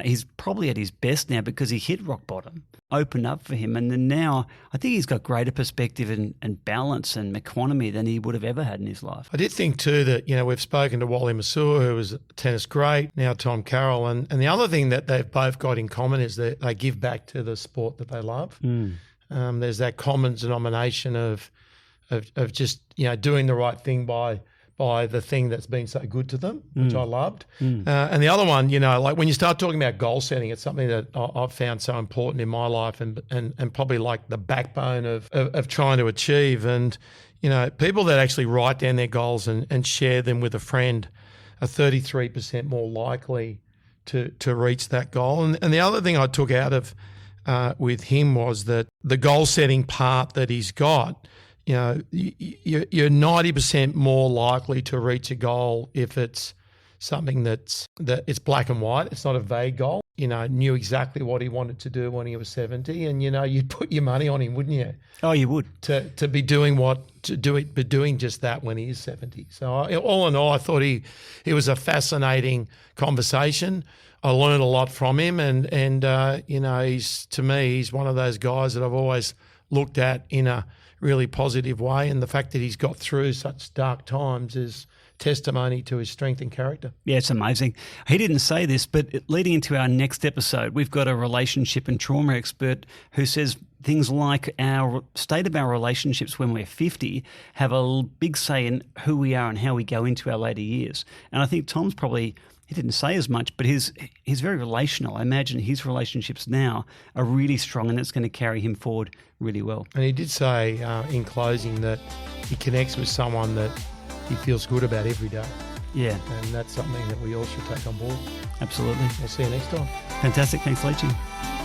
he's probably at his best now because he hit rock bottom, opened up for him. And then now I think he's got greater perspective and balance and economy than he would have ever had in his life. I did think too that, we've spoken to Wally Masur, who was a tennis great, now Tom Carroll. And the other thing that they've both got in common is that they give back to the sport that they love. There's that common denomination of just, doing the right thing by the thing that's been so good to them, which I loved. And the other one, like when you start talking about goal setting, it's something that I've found so important in my life and probably like the backbone of trying to achieve. And, people that actually write down their goals and share them with a friend are 33% more likely to reach that goal. And the other thing I took out of with him was that the goal setting part that he's got, you're 90% more likely to reach a goal if it's something that it's black and white. It's not a vague goal. Knew exactly what he wanted to do when he was 70, and you'd put your money on him, wouldn't you? Oh, you would. To be doing doing just that when he is 70. So all in all, I thought he was a fascinating conversation. I learned a lot from him, and he's one of those guys that I've always looked at in a really positive way, and the fact that he's got through such dark times is testimony to his strength and character. Yeah, it's amazing. He didn't say this, but leading into our next episode, we've got a relationship and trauma expert who says things like our state of our relationships when we're 50 have a big say in who we are and how we go into our later years. And I think Tom's probably, he didn't say as much, but he's very relational. I imagine his relationships now are really strong, and it's going to carry him forward really well. And he did say in closing that he connects with someone that he feels good about every day. Yeah. And that's something that we all should take on board. Absolutely. We'll see you next time. Fantastic. Thanks, Leechy.